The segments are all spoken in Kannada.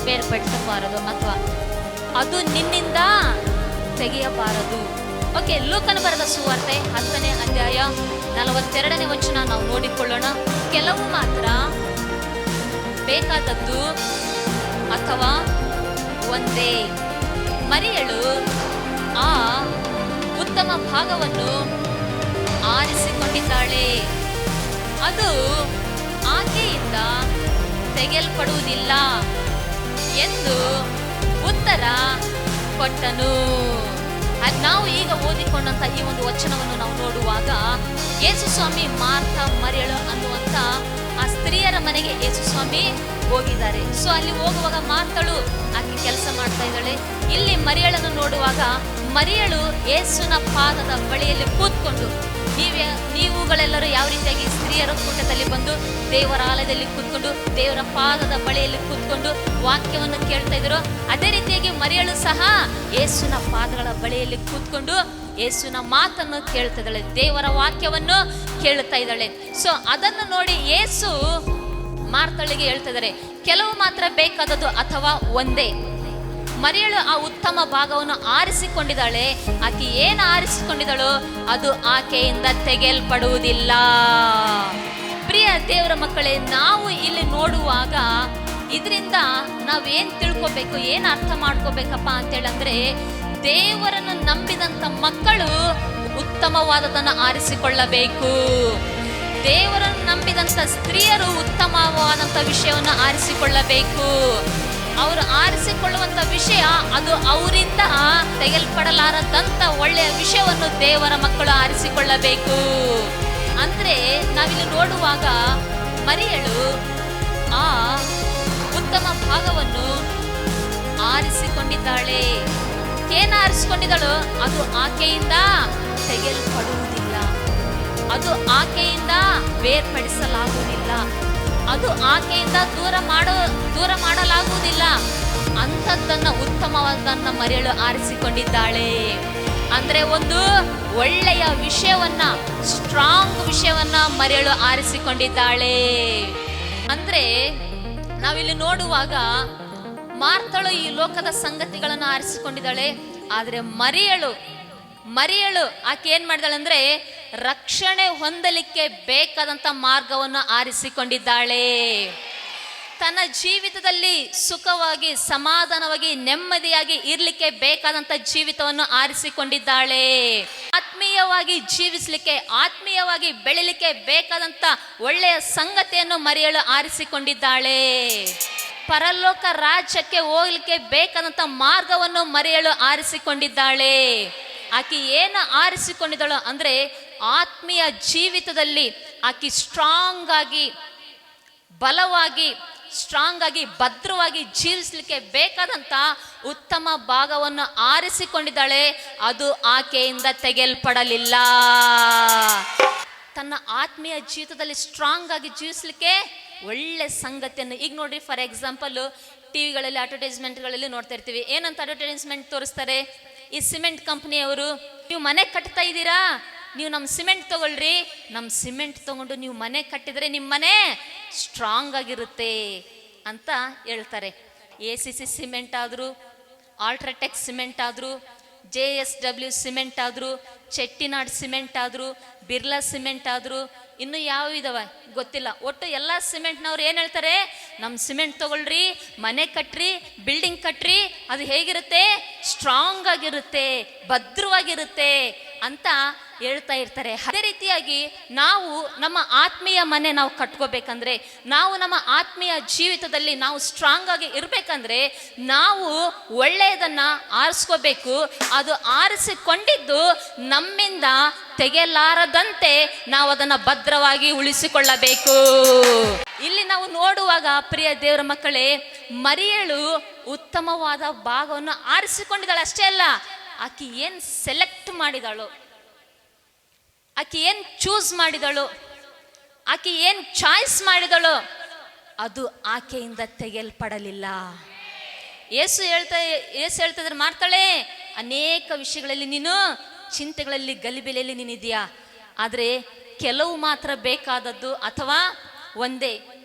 ಬೇರ್ಪಡಿಸಬಾರದು ಅಥವಾ ಅದು ನಿನ್ನಿಂದ ತೆಗೆಯಬಾರದು. ಓಕೆ, ಲೂಕನ ಬರೆದ ಸುವಾರ್ತೆ 10ನೇ ಅಧ್ಯಾಯ 42ನೇ ವಚನ ನಾವು ನೋಡಿಕೊಳ್ಳೋಣ. ಕೆಲವು ಮಾತ್ರ ಬೇಕಾದದ್ದು ಅಥವಾ ಒಂದೇ. ಮರಿಯಳು ಆ ಉತ್ತಮ ಭಾಗವನ್ನು ಆರಿಸಿಕೊಂಡಿದ್ದಾಳೆ, ಅದು ಆಕೆಯಿಂದ ತೆಗೆಯಲ್ಪಡುವುದಿಲ್ಲ ಎಂದು ಉತ್ತರ ಕೊಟ್ಟನು. ನಾವು ಈಗ ಓದಿಕೊಂಡಂತ ಈ ಒಂದು ವಚನವನ್ನು ನಾವು ನೋಡುವಾಗ ಯೇಸು ಸ್ವಾಮಿ ಮಾರ್ಥ ಮರಿಯಳು ಅನ್ನುವಂತ ಆ ಸ್ತ್ರೀಯರ ಮನೆಗೆ ಯೇಸು ಸ್ವಾಮಿ ಹೋಗಿದ್ದಾರೆ. ಸೊ ಅಲ್ಲಿ ಹೋಗುವಾಗ ಮಾರ್ಥಳು ಆಕೆ ಕೆಲಸ ಮಾಡ್ತಾ ಇದ್ದಾಳೆ. ಇಲ್ಲಿ ಮರಿಯಳನ್ನು ನೋಡುವಾಗ ಮರಿಯಳು ಯೇಸುವಿನ ಪಾದದ ಬಳಿಯಲ್ಲಿ ಕೂತ್ಕೊಂಡು, ನೀವುಗಳೆಲ್ಲರೂ ಯಾವ ರೀತಿಯಾಗಿ ಸ್ತ್ರೀಯರ ಕೂಟದಲ್ಲಿ ಬಂದು ದೇವರ ಆಲಯದಲ್ಲಿ ಕೂತ್ಕೊಂಡು ದೇವರ ಪಾದದ ಬಳಿಯಲ್ಲಿ ಕೂತ್ಕೊಂಡು ವಾಕ್ಯವನ್ನು ಕೇಳ್ತಾ ಇದ್ರು, ಅದೇ ರೀತಿಯಾಗಿ ಮರಿಯಳು ಸಹ ಯೇಸುವಿನ ಪಾದಗಳ ಬಳಿಯಲ್ಲಿ ಕೂತ್ಕೊಂಡು ಯೇಸುವಿನ ಮಾತನ್ನು ಕೇಳ್ತಾ ಇದ್ದಾಳೆ, ದೇವರ ವಾಕ್ಯವನ್ನು ಕೇಳ್ತಾ ಇದ್ದಾಳೆ. ಸೊ ಅದನ್ನು ನೋಡಿ ಯೇಸು ಮಾರ್ಥಳಿಗೆ ಹೇಳ್ತಾ ಇದ್ದಾರೆ, ಕೆಲವು ಮಾತ್ರ ಬೇಕಾದದ್ದು ಅಥವಾ ಒಂದೇ. ಮರಿಯಳು ಆ ಉತ್ತಮ ಭಾಗವನ್ನು ಆರಿಸಿಕೊಂಡಿದ್ದಾಳೆ. ಆಕೆ ಏನು ಆರಿಸಿಕೊಂಡಿದ್ದಳೋ ಅದು ಆಕೆಯಿಂದ ತೆಗೆಯಲ್ಪಡುವುದಿಲ್ಲ. ಪ್ರಿಯ ದೇವರ ಮಕ್ಕಳೇ, ನಾವು ಇಲ್ಲಿ ನೋಡುವಾಗ ಇದರಿಂದ ನಾವೇನ್ ತಿಳ್ಕೊಬೇಕು, ಏನ್ ಅರ್ಥ ಮಾಡ್ಕೋಬೇಕಪ್ಪ ಅಂತೇಳಂದ್ರೆ, ದೇವರನ್ನು ನಂಬಿದಂತ ಮಕ್ಕಳು ಉತ್ತಮವಾದದನ್ನು ಆರಿಸಿಕೊಳ್ಳಬೇಕು. ದೇವರನ್ನು ನಂಬಿದಂತ ಸ್ತ್ರೀಯರು ಉತ್ತಮವಾದಂತ ವಿಷಯವನ್ನು ಆರಿಸಿಕೊಳ್ಳಬೇಕು. ಅವರು ಆರಿಸಿಕೊಳ್ಳುವಂತ ವಿಷಯ ಅದು ಅವರಿಂದ ತೆಗೆಯಲ್ಪಡಲಾರದಂತ ಒಳ್ಳೆಯ ವಿಷಯವನ್ನು ದೇವರ ಮಕ್ಕಳು ಆರಿಸಿಕೊಳ್ಳಬೇಕು. ಅಂದ್ರೆ ನಾವಿಲ್ಲಿ ನೋಡುವಾಗ ಮರಿಯಳು ಆ ಉತ್ತಮ ಭಾಗವನ್ನು ಆರಿಸಿಕೊಂಡಿದ್ದಾಳೆ. ಏನು ಆರಿಸಿಕೊಂಡಿದ್ದಳು ಅದು ಆಕೆಯಿಂದ ತೆಗೆಯಲ್ಪಡುವುದಿಲ್ಲ, ಅದು ಆಕೆಯಿಂದ ಬೇರ್ಪಡಿಸಲಾಗುವುದಿಲ್ಲ, ಅದು ಆಕೆಯಿಂದ ದೂರ ಮಾಡಲಾಗುವುದಿಲ್ಲ. ಅಂಥದ್ದನ್ನ ಉತ್ತಮವಾದನ್ನ ಮರಿಯಳು ಆರಿಸಿಕೊಂಡಿದ್ದಾಳೆ. ಅಂದ್ರೆ ಒಂದು ಒಳ್ಳೆಯ ವಿಷಯವನ್ನ, ಸ್ಟ್ರಾಂಗ್ ವಿಷಯವನ್ನ ಮರಿಯಳು ಆರಿಸಿಕೊಂಡಿದ್ದಾಳೆ. ಅಂದ್ರೆ ನಾವಿಲ್ಲಿ ನೋಡುವಾಗ ಮಾರ್ಥಳು ಈ ಲೋಕದ ಸಂಗತಿಗಳನ್ನು ಆರಿಸಿಕೊಂಡಿದ್ದಾಳೆ. ಆದ್ರೆ ಮರಿಯಳು ಆಕೆ ಏನ್ ಮಾಡಿದಾಳೆ ಅಂದ್ರೆ ರಕ್ಷಣೆ ಹೊಂದಲಿಕ್ಕೆ ಬೇಕಾದಂತ ಮಾರ್ಗವನ್ನು ಆರಿಸಿಕೊಂಡಿದ್ದಾಳೆ. ತನ್ನ ಜೀವಿತದಲ್ಲಿ ಸುಖವಾಗಿ, ಸಮಾಧಾನವಾಗಿ, ನೆಮ್ಮದಿಯಾಗಿ ಇರ್ಲಿಕ್ಕೆ ಬೇಕಾದಂತ ಜೀವಿತವನ್ನು ಆರಿಸಿಕೊಂಡಿದ್ದಾಳೆ. ಆತ್ಮೀಯವಾಗಿ ಜೀವಿಸಲಿಕ್ಕೆ, ಆತ್ಮೀಯವಾಗಿ ಬೆಳಿಲಿಕ್ಕೆ ಬೇಕಾದಂತ ಒಳ್ಳೆಯ ಸಂಗತಿಯನ್ನು ಮರಿಯಳು ಆರಿಸಿಕೊಂಡಿದ್ದಾಳೆ. ಪರಲೋಕ ರಾಜ್ಯಕ್ಕೆ ಹೋಗ್ಲಿಕ್ಕೆ ಬೇಕಾದಂತ ಮಾರ್ಗವನ್ನು ಮರಿಯಳು ಆರಿಸಿಕೊಂಡಿದ್ದಾಳೆ. ಆಕೆ ಏನು ಆರಿಸಿಕೊಂಡಿದ್ದಳು ಅಂದ್ರೆ ಆತ್ಮೀಯ ಜೀವಿತದಲ್ಲಿ ಆಕೆ ಸ್ಟ್ರಾಂಗ್ ಆಗಿ, ಬಲವಾಗಿ, ಭದ್ರವಾಗಿ ಜೀವಿಸಲಿಕ್ಕೆ ಬೇಕಾದಂತ ಉತ್ತಮ ಭಾಗವನ್ನು ಆರಿಸಿಕೊಂಡಿದ್ದಾಳೆ. ಅದು ಆಕೆಯಿಂದ ತೆಗೆಯಲ್ಪಡಲಿಲ್ಲ. ತನ್ನ ಆತ್ಮೀಯ ಜೀವಿತದಲ್ಲಿ ಸ್ಟ್ರಾಂಗ್ ಆಗಿ ಜೀವಿಸಲಿಕ್ಕೆ ಒಳ್ಳೆ ಸಂಗತಿಯನ್ನು, ಈಗ ನೋಡ್ರಿ, ಫಾರ್ ಎಕ್ಸಾಂಪಲ್ ಟಿವಿಗಳಲ್ಲಿ ಅಡ್ವರ್ಟೈಸ್ಮೆಂಟ್ಗಳಲ್ಲಿ ನೋಡ್ತಾ ಇರ್ತೀವಿ. ಏನಂತ ಅಡ್ವರ್ಟೈಸ್ಮೆಂಟ್ ತೋರಿಸ್ತಾರೆ? ಈ ಸಿಮೆಂಟ್ ಕಂಪ್ನಿಯವರು, ನೀವು ಮನೆ ಕಟ್ತಾ ಇದ್ದೀರಾ, ನೀವು ನಮ್ಮ ಸಿಮೆಂಟ್ ತಗೊಳ್ರಿ, ನಮ್ಮ ಸಿಮೆಂಟ್ ತಗೊಂಡು ನೀವು ಮನೆ ಕಟ್ಟಿದರೆ ನಿಮ್ಮ ಮನೆ ಸ್ಟ್ರಾಂಗ್ ಆಗಿರುತ್ತೆ ಅಂತ ಹೇಳ್ತಾರೆ. ACC ಸಿಮೆಂಟ್ ಆದರೂ, ಅಲ್ಟ್ರಾಟೆಕ್ ಸಿಮೆಂಟ್ ಆದರೂ, JSW ಸಿಮೆಂಟ್ ಆದರೂ, ಚೆಟ್ಟಿನಾಡ್ ಸಿಮೆಂಟ್ ಆದರೂ, ಬಿರ್ಲಾ ಸಿಮೆಂಟ್ ಆದರೂ, ಇನ್ನು ಯಾವ ಇದಾವ ಗೊತ್ತಿಲ್ಲ. ಒಟ್ಟು ಎಲ್ಲ ಸಿಮೆಂಟ್ನವ್ರು ಏನು ಹೇಳ್ತಾರೆ? ನಮ್ಮ ಸಿಮೆಂಟ್ ತಗೊಳ್ರಿ, ಮನೆ ಕಟ್ರಿ, ಬಿಲ್ಡಿಂಗ್ ಕಟ್ರಿ, ಅದು ಹೇಗಿರುತ್ತೆ? ಸ್ಟ್ರಾಂಗ್ ಆಗಿರುತ್ತೆ, ಭದ್ರವಾಗಿರುತ್ತೆ ಅಂತ ಹೇಳ್ತಾ ಇರ್ತಾರೆ. ಅದೇ ರೀತಿಯಾಗಿ ನಾವು ನಮ್ಮ ಆತ್ಮೀಯ ಮನೆ ನಾವು ಕಟ್ಕೋಬೇಕಂದ್ರೆ, ನಾವು ನಮ್ಮ ಆತ್ಮೀಯ ಜೀವಿತದಲ್ಲಿ ನಾವು ಸ್ಟ್ರಾಂಗ್ ಆಗಿ ಇರಬೇಕಂದ್ರೆ ನಾವು ಒಳ್ಳೆಯದನ್ನ ಆರಿಸ್ಕೋಬೇಕು. ಅದು ಆರಿಸಿಕೊಂಡಿದ್ದು ನಮ್ಮಿಂದ ತೆಗೆಯಲಾರದಂತೆ ನಾವು ಅದನ್ನ ಭದ್ರವಾಗಿ ಉಳಿಸಿಕೊಳ್ಳಬೇಕು. ಇಲ್ಲಿ ನಾವು ನೋಡುವಾಗ ಪ್ರಿಯ ದೇವರ ಮಕ್ಕಳೇ, ಮರಿಯಳು ಉತ್ತಮವಾದ ಭಾಗವನ್ನು ಆರಿಸಿಕೊಂಡಿದ್ದಾಳೆ. ಅಷ್ಟೇ ಅಲ್ಲ, ಆಕೆ ಏನ್ ಸೆಲೆಕ್ಟ್ ಮಾಡಿದಳು, ಆಕೆ ಏನ್ ಚೂಸ್ ಮಾಡಿದಳು, ಆಕೆ ಏನ್ ಚಾಯ್ಸ್ ಮಾಡಿದಳು, ಅದು ಆಕೆಯಿಂದ ತೆಗೆಯಲ್ಪಡಲಿಲ್ಲ. ಯೇಸು ಹೇಳ್ತಿದ್ರೆ, ಮಾಡ್ತಾಳೆ, ಅನೇಕ ವಿಷಯಗಳಲ್ಲಿ ನೀನು ಚಿಂತೆಗಳಲ್ಲಿ, ಗಲಿಬಿಲೆಯಲ್ಲಿ ನೀನಿದೆಯಾ, ಆದರೆ ಕೆಲವು ಮಾತ್ರ ಬೇಕಾದದ್ದು ಅಥವಾ ಒಂದೇ.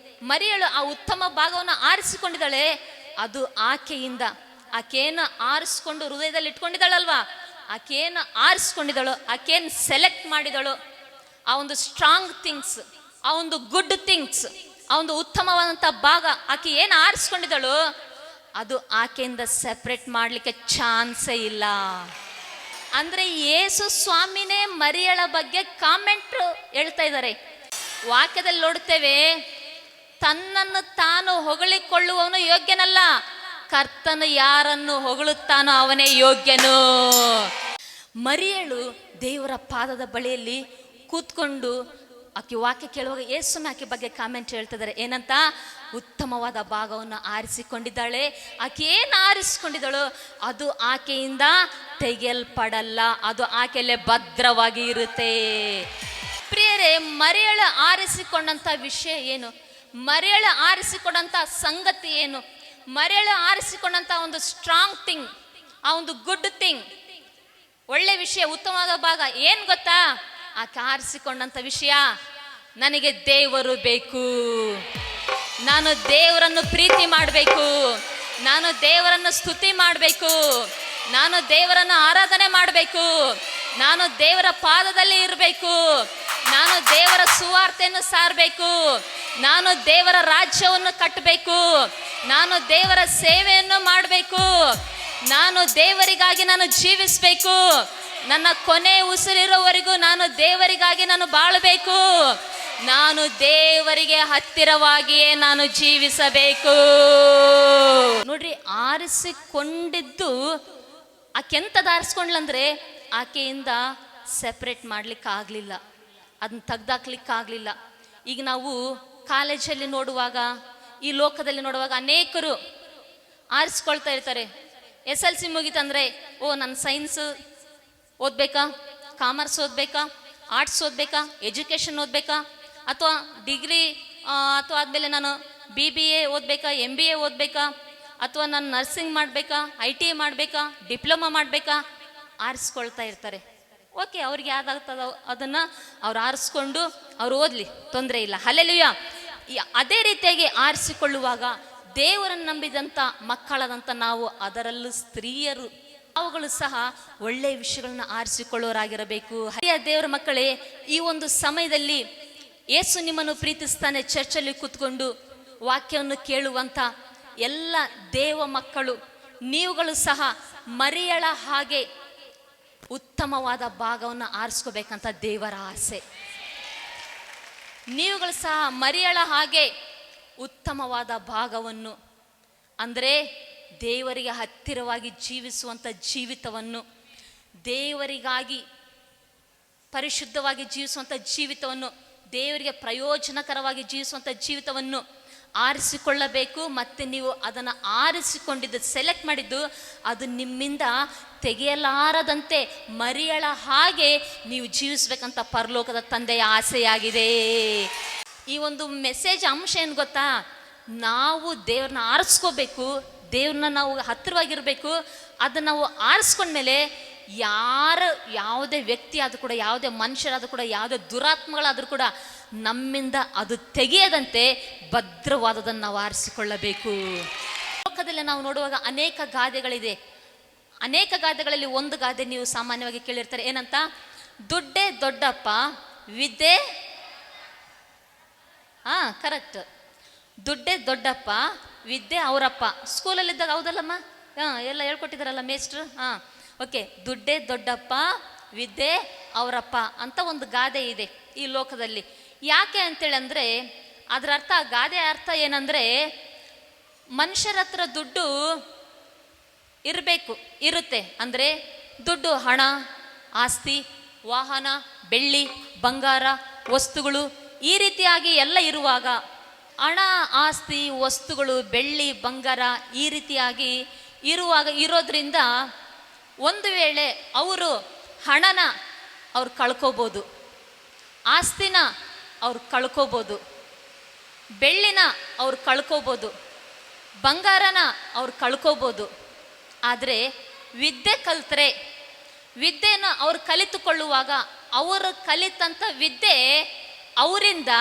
ಮರಿಯಳು ಆ ಉತ್ತಮ ಭಾಗವನ್ನು ಆರಿಸಿಕೊಂಡಿದ್ದಾಳೆ. ಅದು ಆಕೆಯಿಂದ. ಆಕೆಯನ್ನು ಆರಿಸ್ಕೊಂಡು ಹೃದಯದಲ್ಲಿ ಇಟ್ಕೊಂಡಿದ್ದಾಳಲ್ವಾ, ಆಕೆಯನ್ನು ಆರಿಸ್ಕೊಂಡಿದ್ದಳು, ಆಕೆಯನ್ನು ಸೆಲೆಕ್ಟ್ ಮಾಡಿದಳು. ಆ ಒಂದು ಸ್ಟ್ರಾಂಗ್ ಥಿಂಗ್ಸ್, ಆ ಒಂದು ಗುಡ್ ಥಿಂಗ್ಸ್, ಆ ಒಂದು ಉತ್ತಮವಾದಂಥ ಭಾಗ ಆಕೆ ಏನು ಆರಿಸ್ಕೊಂಡಿದ್ದಳು ಅದು ಆಕೆಯಿಂದ ಸೆಪ್ರೇಟ್ ಮಾಡಲಿಕ್ಕೆ ಚಾನ್ಸೇ ಇಲ್ಲ. ಅಂದರೆ ಯೇಸು ಸ್ವಾಮಿನೇ ಮರಿಯಳ ಬಗ್ಗೆ ಕಾಮೆಂಟ್ ಹೇಳ್ತಾ ಇದ್ದಾರೆ. ವಾಕ್ಯದಲ್ಲಿ ನೋಡುತ್ತೇವೆ, ತನ್ನನ್ನು ತಾನು ಹೊಗಳಿಕೊಳ್ಳುವವನು ಯೋಗ್ಯನಲ್ಲ, ಕರ್ತನು ಯಾರನ್ನು ಹೊಗಳುತ್ತಾನೋ ಅವನೇ ಯೋಗ್ಯನು. ಮರಿಯಳು ದೇವರ ಪಾದದ ಬಳಿಯಲ್ಲಿ ಕೂತ್ಕೊಂಡು ಆಕೆ ವಾಕ್ಯ ಕೇಳುವಾಗ ಯೇಸುನ ಆಕೆ ಬಗ್ಗೆ ಕಾಮೆಂಟ್ ಹೇಳ್ತಿದ್ದಾರೆ. ಏನಂತ? ಉತ್ತಮವಾದ ಭಾಗವನ್ನು ಆರಿಸಿಕೊಂಡಿದ್ದಾಳೆ. ಆಕೆ ಏನು ಆರಿಸಿಕೊಂಡಿದ್ದಳು ಅದು ಆಕೆಯಿಂದ ತೆಗೆಯಲ್ಪಡಲ್ಲ, ಅದು ಆಕೆಯಲ್ಲೇ ಭದ್ರವಾಗಿ ಇರುತ್ತೆ. ಪ್ರಿಯರೇ, ಮರಿಯಳು ಆರಿಸಿಕೊಂಡಂಥ ವಿಷಯ ಏನು? ಮರಿಯಳು ಆರಿಸಿಕೊಂಡಂಥ ಸಂಗತಿ ಏನು? ಮರಿಯಳು ಆರಿಸಿಕೊಂಡಂಥ ಒಂದು ಸ್ಟ್ರಾಂಗ್ ಥಿಂಗ್, ಆ ಒಂದು ಗುಡ್ ಥಿಂಗ್, ಒಳ್ಳೆ ವಿಷಯ, ಉತ್ತಮವಾದ ಭಾಗ ಏನು ಗೊತ್ತಾ? ಆಕೆ ಆರಿಸಿಕೊಂಡಂಥ ವಿಷಯ, ನನಗೆ ದೇವರು ಬೇಕು, ನಾನು ದೇವರನ್ನು ಪ್ರೀತಿ ಮಾಡಬೇಕು, ನಾನು ದೇವರನ್ನು ಸ್ತುತಿ ಮಾಡಬೇಕು, ನಾನು ದೇವರನ್ನು ಆರಾಧನೆ ಮಾಡಬೇಕು, ನಾನು ದೇವರ ಪಾದದಲ್ಲಿ ಇರಬೇಕು, ನಾನು ದೇವರ ಸುವಾರ್ತೆಯನ್ನು ಸಾರಬೇಕು, ನಾನು ದೇವರ ರಾಜ್ಯವನ್ನು ಕಟ್ಟಬೇಕು, ನಾನು ದೇವರ ಸೇವೆಯನ್ನು ಮಾಡಬೇಕು, ನಾನು ದೇವರಿಗಾಗಿ ನಾನು ಜೀವಿಸಬೇಕು, ನನ್ನ ಕೊನೆ ಉಸಿರಿರೋವರೆಗೂ ನಾನು ದೇವರಿಗಾಗಿ ನಾನು ಬಾಳಬೇಕು, ನಾನು ದೇವರಿಗೆ ಹತ್ತಿರವಾಗಿಯೇ ನಾನು ಜೀವಿಸಬೇಕು. ನೋಡ್ರಿ, ಆರಿಸಿಕೊಂಡಿದ್ದು ಆಕೆ ಎಂಥದ್ದು ಆರಿಸ್ಕೊಂಡ್ಲಂದ್ರೆ ಆಕೆಯಿಂದ ಸೆಪ್ರೇಟ್ ಮಾಡ್ಲಿಕ್ಕೆ ಆಗಲಿಲ್ಲ, ಅದನ್ನ ತೆಗ್ದಾಕ್ಲಿಕ್ಕಾಗಲಿಲ್ಲ. ಈಗ ನಾವು ಕಾಲೇಜಲ್ಲಿ ನೋಡುವಾಗ, ಈ ಲೋಕದಲ್ಲಿ ನೋಡುವಾಗ ಅನೇಕರು ಆರಿಸ್ಕೊಳ್ತಾ ಇರ್ತಾರೆ. SLC ಮುಗಿತಂದರೆ, ಓ ನಾನು ಸೈನ್ಸ್ ಓದಬೇಕಾ, ಕಾಮರ್ಸ್ ಓದಬೇಕಾ, ಆರ್ಟ್ಸ್ ಓದಬೇಕಾ, ಎಜುಕೇಷನ್ ಓದಬೇಕಾ, ಅಥವಾ ಡಿಗ್ರಿ ಅಥವಾ ಆದಮೇಲೆ ನಾನು BBA ಓದಬೇಕಾ, MBA ಓದಬೇಕಾ, ಅಥವಾ ನಾನು ನರ್ಸಿಂಗ್ ಮಾಡಬೇಕಾ, ITA ಮಾಡಬೇಕಾ, ಡಿಪ್ಲೊಮಾ ಮಾಡಬೇಕಾ, ಆರಿಸ್ಕೊಳ್ತಾ ಇರ್ತಾರೆ. ಓಕೆ, ಅವ್ರಿಗೆ ಯಾವ್ದಾಗ್ತದೋ ಅದನ್ನು ಅವ್ರು ಆರಿಸ್ಕೊಂಡು ಅವ್ರು ಓದಲಿ, ತೊಂದರೆ ಇಲ್ಲ, ಹಲ್ಲೆಲೂಯಾ. ಅದೇ ರೀತಿಯಾಗಿ ಆರಿಸಿಕೊಳ್ಳುವಾಗ ದೇವರನ್ನು ನಂಬಿದಂಥ ಮಕ್ಕಳಾದಂಥ ನಾವು, ಅದರಲ್ಲೂ ಸ್ತ್ರೀಯರು, ಅವುಗಳು ಸಹ ಒಳ್ಳೆಯ ವಿಷಯಗಳನ್ನ ಆರಿಸಿಕೊಳ್ಳೋರಾಗಿರಬೇಕು. ದೇವರ ಮಕ್ಕಳೇ, ಈ ಒಂದು ಸಮಯದಲ್ಲಿ ಯೇಸು ನಿಮ್ಮನ್ನು ಪ್ರೀತಿಸ್ತಾನೆ. ಚರ್ಚಲ್ಲಿ ಕೂತ್ಕೊಂಡು ವಾಕ್ಯವನ್ನು ಕೇಳುವಂಥ ಎಲ್ಲ ದೇವ ಮಕ್ಕಳು, ನೀವುಗಳು ಸಹ ಮರಿಯಳ ಹಾಗೆ ಉತ್ತಮವಾದ ಭಾಗವನ್ನು ಆರಿಸ್ಕೋಬೇಕಂತ ದೇವರ ಆಸೆ. ನೀವುಗಳು ಸಹ ಮರಿಯಳ ಹಾಗೆ ಉತ್ತಮವಾದ ಭಾಗವನ್ನು, ಅಂದರೆ ದೇವರಿಗೆ ಹತ್ತಿರವಾಗಿ ಜೀವಿಸುವಂಥ ಜೀವಿತವನ್ನು, ದೇವರಿಗಾಗಿ ಪರಿಶುದ್ಧವಾಗಿ ಜೀವಿಸುವಂಥ ಜೀವಿತವನ್ನು, ದೇವರಿಗೆ ಪ್ರಯೋಜನಕರವಾಗಿ ಜೀವಿಸುವಂಥ ಜೀವಿತವನ್ನು ಆರಿಸಿಕೊಳ್ಳಬೇಕು. ಮತ್ತು ನೀವು ಅದನ್ನು ಆರಿಸಿಕೊಂಡಿದ್ದು, ಸೆಲೆಕ್ಟ್ ಮಾಡಿದ್ದು, ಅದು ನಿಮ್ಮಿಂದ ತೆಗೆಯಲಾರದಂತೆ ಮರಿಯಳ ಹಾಗೆ ನೀವು ಜೀವಿಸ್ಬೇಕಂತ ಪರಲೋಕದ ತಂದೆಯ ಆಸೆಯಾಗಿದೆ. ಈ ಒಂದು ಮೆಸೇಜ್ ಅಂಶ ಏನು ಗೊತ್ತಾ? ನಾವು ದೇವ್ರನ್ನ ಆರಿಸ್ಕೋಬೇಕು, ದೇವ್ರನ್ನ ನಾವು ಹತ್ತಿರವಾಗಿರಬೇಕು. ಅದನ್ನು ನಾವು ಆರಿಸ್ಕೊಂಡ್ಮೇಲೆ ಯಾವುದೇ ವ್ಯಕ್ತಿ ಆದರೂ ಕೂಡ, ಯಾವುದೇ ಮನುಷ್ಯರಾದರೂ ಕೂಡ, ಯಾವುದೇ ದುರಾತ್ಮಗಳಾದರೂ ಕೂಡ ನಮ್ಮಿಂದ ಅದು ತೆಗೆಯದಂತೆ ಭದ್ರವಾದದನ್ನು ನಾವು ಆರಿಸಿಕೊಳ್ಳಬೇಕು. ಲೋಕದಲ್ಲಿ ನಾವು ನೋಡುವಾಗ ಅನೇಕ ಗಾದೆಗಳಿದೆ. ಅನೇಕ ಗಾದೆಗಳಲ್ಲಿ ಒಂದು ಗಾದೆ ನೀವು ಸಾಮಾನ್ಯವಾಗಿ ಕೇಳಿರ್ತಾರೆ. ಏನಂತ? ದುಡ್ಡೇ ದೊಡ್ಡಪ್ಪ, ವಿದ್ಯೆ, ಕರೆಕ್ಟ್, ದುಡ್ಡೇ ದೊಡ್ಡಪ್ಪ, ವಿದ್ಯೆ ಅವರಪ್ಪ. ಸ್ಕೂಲಲ್ಲಿದ್ದಾಗ ಹೌದಲ್ಲಮ್ಮ? ಎಲ್ಲ ಹೇಳ್ಕೊಟ್ಟಿದ್ದಾರಲ್ಲ ಮೇಸ್ಟ್ರು. ಓಕೆ, ದುಡ್ಡೇ ದೊಡ್ಡಪ್ಪ, ವಿದ್ಯೆ ಅವರಪ್ಪ ಅಂತ ಒಂದು ಗಾದೆ ಇದೆ ಈ ಲೋಕದಲ್ಲಿ. ಯಾಕೆ ಅಂತೇಳಿ ಅಂದರೆ, ಅದರ ಅರ್ಥ, ಗಾದೆ ಅರ್ಥ ಏನಂದರೆ, ಮನುಷ್ಯರ ಹತ್ರ ದುಡ್ಡು ಇರುತ್ತೆ. ಅಂದರೆ ದುಡ್ಡು, ಹಣ, ಆಸ್ತಿ, ವಾಹನ, ಬೆಳ್ಳಿ, ಬಂಗಾರ, ವಸ್ತುಗಳು, ಈ ರೀತಿಯಾಗಿ ಎಲ್ಲ ಇರುವಾಗ, ಹಣ, ಆಸ್ತಿ, ವಸ್ತುಗಳು, ಬೆಳ್ಳಿ, ಬಂಗಾರ ಈ ರೀತಿಯಾಗಿ ಇರೋದ್ರಿಂದ ಒಂದು ವೇಳೆ ಅವರು ಹಣನ ಅವ್ರು ಕಳ್ಕೋಬೋದು, ಆಸ್ತಿನ ಅವ್ರು ಕಳ್ಕೋಬೋದು, ಬೆಳ್ಳಿನ ಅವ್ರು ಕಳ್ಕೋಬೋದು, ಬಂಗಾರನ ಅವ್ರು ಕಳ್ಕೋಬೋದು. ಆದರೆ ವಿದ್ಯೆ ಕಲಿತ್ರೆ, ವಿದ್ಯೆನ ಅವ್ರು ಕಲಿತುಕೊಳ್ಳುವಾಗ ಅವರು ಕಲಿತಂಥ ವಿದ್ಯೆ ಅವರಿಂದ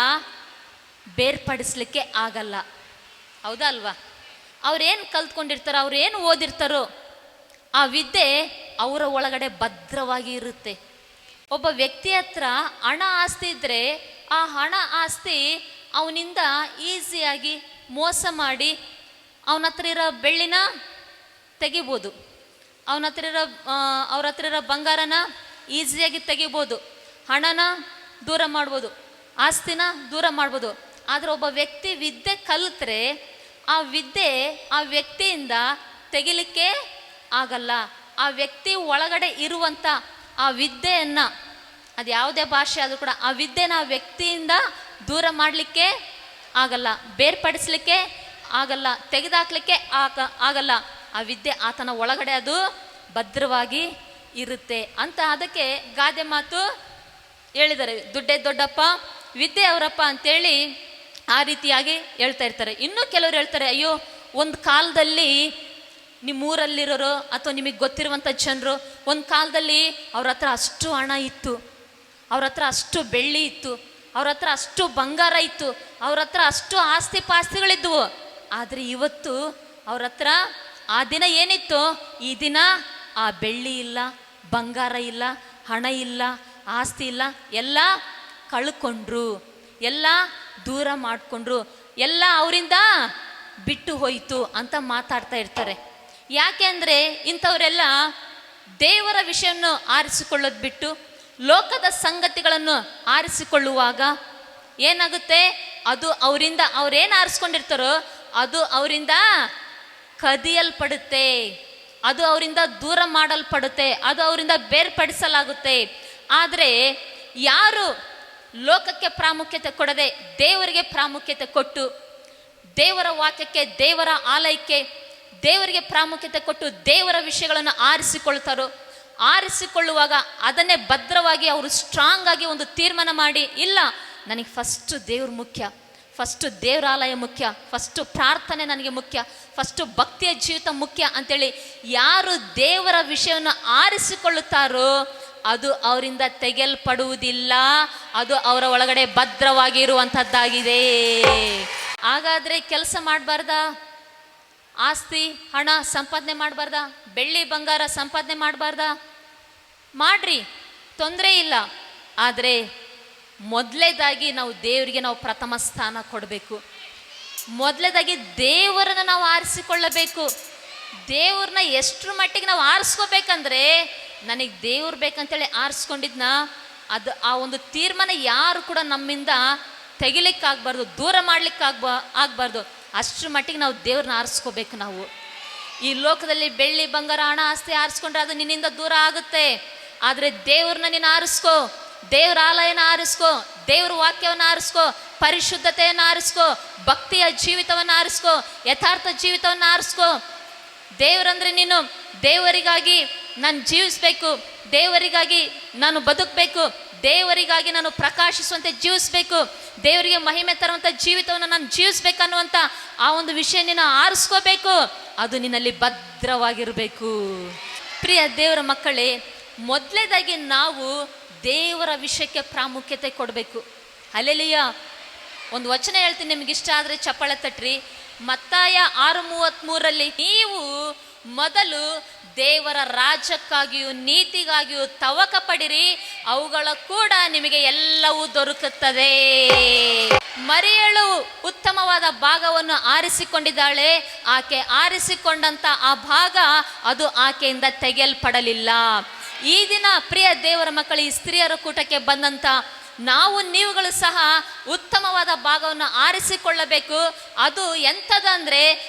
ಬೇರ್ಪಡಿಸ್ಲಿಕ್ಕೆ ಆಗಲ್ಲ. ಹೌದಾ ಅಲ್ವಾ? ಅವ್ರೇನು ಕಲ್ತ್ಕೊಂಡಿರ್ತಾರೋ, ಅವ್ರೇನು ಓದಿರ್ತಾರೋ ಆ ವಿದ್ಯೆ ಅವರ ಒಳಗಡೆ ಭದ್ರವಾಗಿ ಇರುತ್ತೆ. ಒಬ್ಬ ವ್ಯಕ್ತಿ ಹತ್ರ ಹಣ ಆಸ್ತಿ ಇದ್ದರೆ ಆ ಹಣ ಆಸ್ತಿ ಅವನಿಂದ ಈಸಿಯಾಗಿ ಮೋಸ ಮಾಡಿ ಅವನ ಹತ್ರ ಇರೋ ಬೆಳ್ಳಿನ ತೆಗಿಬೋದು, ಅವ್ರ ಹತ್ರ ಇರೋ ಬಂಗಾರನ ಈಸಿಯಾಗಿ ತೆಗಿಬೋದು, ಹಣನ ದೂರ ಮಾಡ್ಬೋದು, ಆಸ್ತಿನ ದೂರ ಮಾಡ್ಬೋದು. ಆದರೆ ಒಬ್ಬ ವ್ಯಕ್ತಿ ವಿದ್ಯೆ ಕಲಿತ್ರೆ ಆ ವಿದ್ಯೆ ಆ ವ್ಯಕ್ತಿಯಿಂದ ತೆಗಿಲಿಕ್ಕೆ ಆಗಲ್ಲ. ಆ ವ್ಯಕ್ತಿ ಒಳಗಡೆ ಇರುವಂಥ ಆ ವಿದ್ಯೆಯನ್ನು, ಅದು ಯಾವುದೇ ಭಾಷೆ ಆದರೂ ಕೂಡ ಆ ವಿದ್ಯೆನ ಆ ವ್ಯಕ್ತಿಯಿಂದ ದೂರ ಮಾಡಲಿಕ್ಕೆ ಆಗಲ್ಲ, ಬೇರ್ಪಡಿಸ್ಲಿಕ್ಕೆ ಆಗಲ್ಲ, ತೆಗೆದಾಕ್ಲಿಕ್ಕೆ ಆಗಲ್ಲ. ಆ ವಿದ್ಯೆ ಆತನ ಒಳಗಡೆ ಅದು ಭದ್ರವಾಗಿ ಇರುತ್ತೆ ಅಂತ. ಅದಕ್ಕೆ ಗಾದೆ ಮಾತು ಹೇಳಿದ್ದಾರೆ, ದುಡ್ಡೇ ದೊಡ್ಡಪ್ಪ ವಿದ್ಯೆ ಅವರಪ್ಪ ಅಂತೇಳಿ ಆ ರೀತಿಯಾಗಿ ಹೇಳ್ತಾ ಇರ್ತಾರೆ. ಇನ್ನೂ ಕೆಲವರು ಹೇಳ್ತಾರೆ, ಅಯ್ಯೋ ಒಂದು ಕಾಲದಲ್ಲಿ ನಿಮ್ಮೂರಲ್ಲಿರೋರು ಅಥವಾ ನಿಮಗೆ ಗೊತ್ತಿರುವಂಥ ಜನರು ಒಂದು ಕಾಲದಲ್ಲಿ ಅವ್ರ ಹತ್ರ ಅಷ್ಟು ಹಣ ಇತ್ತು, ಅವ್ರ ಹತ್ರ ಅಷ್ಟು ಬೆಳ್ಳಿ ಇತ್ತು, ಅವ್ರ ಹತ್ರ ಅಷ್ಟು ಬಂಗಾರ ಇತ್ತು, ಅವ್ರ ಹತ್ರ ಅಷ್ಟು ಆಸ್ತಿ ಪಾಸ್ತಿಗಳಿದ್ವು. ಆದರೆ ಇವತ್ತು ಅವ್ರ ಹತ್ರ ಆ ದಿನ ಏನಿತ್ತು, ಈ ದಿನ ಆ ಬೆಳ್ಳಿ ಇಲ್ಲ, ಬಂಗಾರ ಇಲ್ಲ, ಹಣ ಇಲ್ಲ, ಆಸ್ತಿ ಇಲ್ಲ, ಎಲ್ಲ ಕಳ್ಕೊಂಡ್ರು, ಎಲ್ಲ ದೂರ ಮಾಡಿಕೊಂಡ್ರು, ಎಲ್ಲ ಅವರಿಂದ ಬಿಟ್ಟು ಹೋಯಿತು ಅಂತ ಮಾತಾಡ್ತಾ ಇರ್ತಾರೆ. ಯಾಕೆ ಅಂದರೆ ಇಂಥವರೆಲ್ಲ ದೇವರ ವಿಷಯವನ್ನು ಆರಿಸಿಕೊಳ್ಳೋದು ಬಿಟ್ಟು ಲೋಕದ ಸಂಗತಿಗಳನ್ನು ಆರಿಸಿಕೊಳ್ಳುವಾಗ ಏನಾಗುತ್ತೆ, ಅದು ಅವರಿಂದ ಅವ್ರೇನು ಆರಿಸ್ಕೊಂಡಿರ್ತಾರೋ ಅದು ಅವರಿಂದ ಕದಿಯಲ್ಪಡುತ್ತೆ, ಅದು ಅವರಿಂದ ದೂರ ಮಾಡಲ್ಪಡುತ್ತೆ, ಅದು ಅವರಿಂದ ಬೇರ್ಪಡಿಸಲಾಗುತ್ತೆ. ಆದರೆ ಯಾರು ಲೋಕಕ್ಕೆ ಪ್ರಾಮುಖ್ಯತೆ ಕೊಡದೆ ದೇವರಿಗೆ ಪ್ರಾಮುಖ್ಯತೆ ಕೊಟ್ಟು ದೇವರ ವಾಕ್ಯಕ್ಕೆ, ದೇವರ ಆಲಯಕ್ಕೆ, ದೇವರಿಗೆ ಪ್ರಾಮುಖ್ಯತೆ ಕೊಟ್ಟು ದೇವರ ವಿಷಯಗಳನ್ನು ಆರಿಸಿಕೊಳ್ತಾರೋ, ಆರಿಸಿಕೊಳ್ಳುವಾಗ ಅದನ್ನೇ ಭದ್ರವಾಗಿ ಅವರು ಸ್ಟ್ರಾಂಗ್ ಆಗಿ ಒಂದು ತೀರ್ಮಾನ ಮಾಡಿ, ಇಲ್ಲ ನನಗೆ ಫಸ್ಟು ದೇವ್ರು ಮುಖ್ಯ, ಫಸ್ಟು ದೇವರಾಲಯ ಮುಖ್ಯ, ಫಸ್ಟು ಪ್ರಾರ್ಥನೆ ನನಗೆ ಮುಖ್ಯ, ಫಸ್ಟು ಭಕ್ತಿಯ ಜೀವಿತ ಮುಖ್ಯ ಅಂತೇಳಿ ಯಾರು ದೇವರ ವಿಷಯವನ್ನು ಆರಿಸಿಕೊಳ್ಳುತ್ತಾರೋ ಅದು ಅವರಿಂದ ತೆಗೆಯಲ್ಪಡುವುದಿಲ್ಲ, ಅದು ಅವರ ಒಳಗಡೆ ಭದ್ರವಾಗಿ ಇರುವಂಥದ್ದಾಗಿದೆ. ಹಾಗಾದರೆ ಕೆಲಸ ಮಾಡಬಾರ್ದಾ? ಆಸ್ತಿ ಹಣ ಸಂಪಾದನೆ ಮಾಡಬಾರ್ದಾ? ಬೆಳ್ಳಿ ಬಂಗಾರ ಸಂಪಾದನೆ ಮಾಡಬಾರ್ದಾ? ಮಾಡ್ರಿ, ತೊಂದರೆ ಇಲ್ಲ. ಆದರೆ ಮೊದಲೇದಾಗಿ ನಾವು ದೇವರಿಗೆ ನಾವು ಪ್ರಥಮ ಸ್ಥಾನ ಕೊಡಬೇಕು. ಮೊದಲೇದಾಗಿ ದೇವರನ್ನು ನಾವು ಆರಿಸಿಕೊಳ್ಳಬೇಕು. ದೇವ್ರನ್ನ ಎಷ್ಟರ ಮಟ್ಟಿಗೆ ನಾವು ಆರಿಸ್ಕೋಬೇಕಂದ್ರೆ, ನನಗೆ ದೇವ್ರು ಬೇಕಂತೇಳಿ ಆರಿಸ್ಕೊಂಡಿದ್ನ ಅದು ಆ ಒಂದು ತೀರ್ಮಾನ ಯಾರು ಕೂಡ ನಮ್ಮಿಂದ ತೆಗಿಲಿಕ್ಕಾಗಬಾರ್ದು, ದೂರ ಮಾಡ್ಲಿಕ್ಕೆ ಆಗಬಾರ್ದು. ಅಷ್ಟರ ಮಟ್ಟಿಗೆ ನಾವು ದೇವ್ರನ್ನ ಆರಿಸ್ಕೋಬೇಕು. ನಾವು ಈ ಲೋಕದಲ್ಲಿ ಬೆಳ್ಳಿ ಬಂಗಾರ ಹಣ ಆಸ್ತಿ ಆರಿಸ್ಕೊಂಡ್ರೆ ಅದು ನಿನ್ನಿಂದ ದೂರ ಆಗುತ್ತೆ. ಆದರೆ ದೇವ್ರನ್ನ ನೀನು ಆರಿಸ್ಕೋ, ದೇವ್ರ ಆಲಯನ ಆರಿಸ್ಕೋ, ದೇವ್ರ ವಾಕ್ಯವನ್ನು ಆರಿಸ್ಕೋ, ಪರಿಶುದ್ಧತೆಯನ್ನು ಆರಿಸ್ಕೋ, ಭಕ್ತಿಯ ಜೀವಿತವನ್ನು ಆರಿಸ್ಕೋ, ಯಥಾರ್ಥ ಜೀವಿತವನ್ನು ಆರಿಸ್ಕೋ. ದೇವರಂದ್ರೆ ನೀನು ದೇವರಿಗಾಗಿ ನಾನು ಜೀವಿಸ್ಬೇಕು, ದೇವರಿಗಾಗಿ ನಾನು ಬದುಕಬೇಕು, ದೇವರಿಗಾಗಿ ನಾನು ಪ್ರಕಾಶಿಸುವಂತೆ ಜೀವಿಸ್ಬೇಕು, ದೇವರಿಗೆ ಮಹಿಮೆ ತರುವಂಥ ಜೀವಿತವನ್ನು ನಾನು ಜೀವಿಸ್ಬೇಕನ್ನುವಂಥ ಆ ಒಂದು ವಿಷಯ ನೀನು ಆರಿಸ್ಕೋಬೇಕು. ಅದು ನಿನ್ನಲ್ಲಿ ಭದ್ರವಾಗಿರಬೇಕು. ಪ್ರಿಯ ದೇವರ ಮಕ್ಕಳೇ, ಮೊದಲೇದಾಗಿ ನಾವು ದೇವರ ವಿಷಯಕ್ಕೆ ಪ್ರಾಮುಖ್ಯತೆ ಕೊಡಬೇಕು. ಹಲ್ಲೆಲೂಯಾ. ಒಂದು ವಚನ ಹೇಳ್ತೀನಿ, ನಿಮ್ಗೆ ಇಷ್ಟ ಆದರೆ ಚಪ್ಪಾಳೆ ತಟ್ರಿ. ಮತ್ತಾಯ 6:33 ನೀವು ಮೊದಲು ದೇವರ ರಾಜ್ಯಕ್ಕಾಗಿಯೂ ನೀತಿಗಾಗಿಯೂ ತವಕ ಪಡಿರಿ, ಅವುಗಳ ಕೂಡ ನಿಮಗೆ ಎಲ್ಲವೂ ದೊರಕುತ್ತದೆ. ಮರಿಯಳು ಉತ್ತಮವಾದ ಭಾಗವನ್ನು ಆರಿಸಿಕೊಂಡಿದ್ದಾಳೆ. ಆಕೆ ಆರಿಸಿಕೊಂಡಂತ ಆ ಭಾಗ ಅದು ಆಕೆಯಿಂದ ತೆಗೆಯಲ್ಪಡಲಿಲ್ಲ. ಈ ದಿನ ಪ್ರಿಯ ದೇವರ ಮಕ್ಕಳು, ಈ ಸ್ತ್ರೀಯರ ಕೂಟಕ್ಕೆ ಬಂದಂತ ನಾವು ನೀವುಗಳು ಸಹ ಉತ್ತಮವಾದ ಭಾಗವನ್ನು ಆರಿಸಿಕೊಳ್ಳಬೇಕು. ಅದು ಎಂಥದಂದ್ರೆ,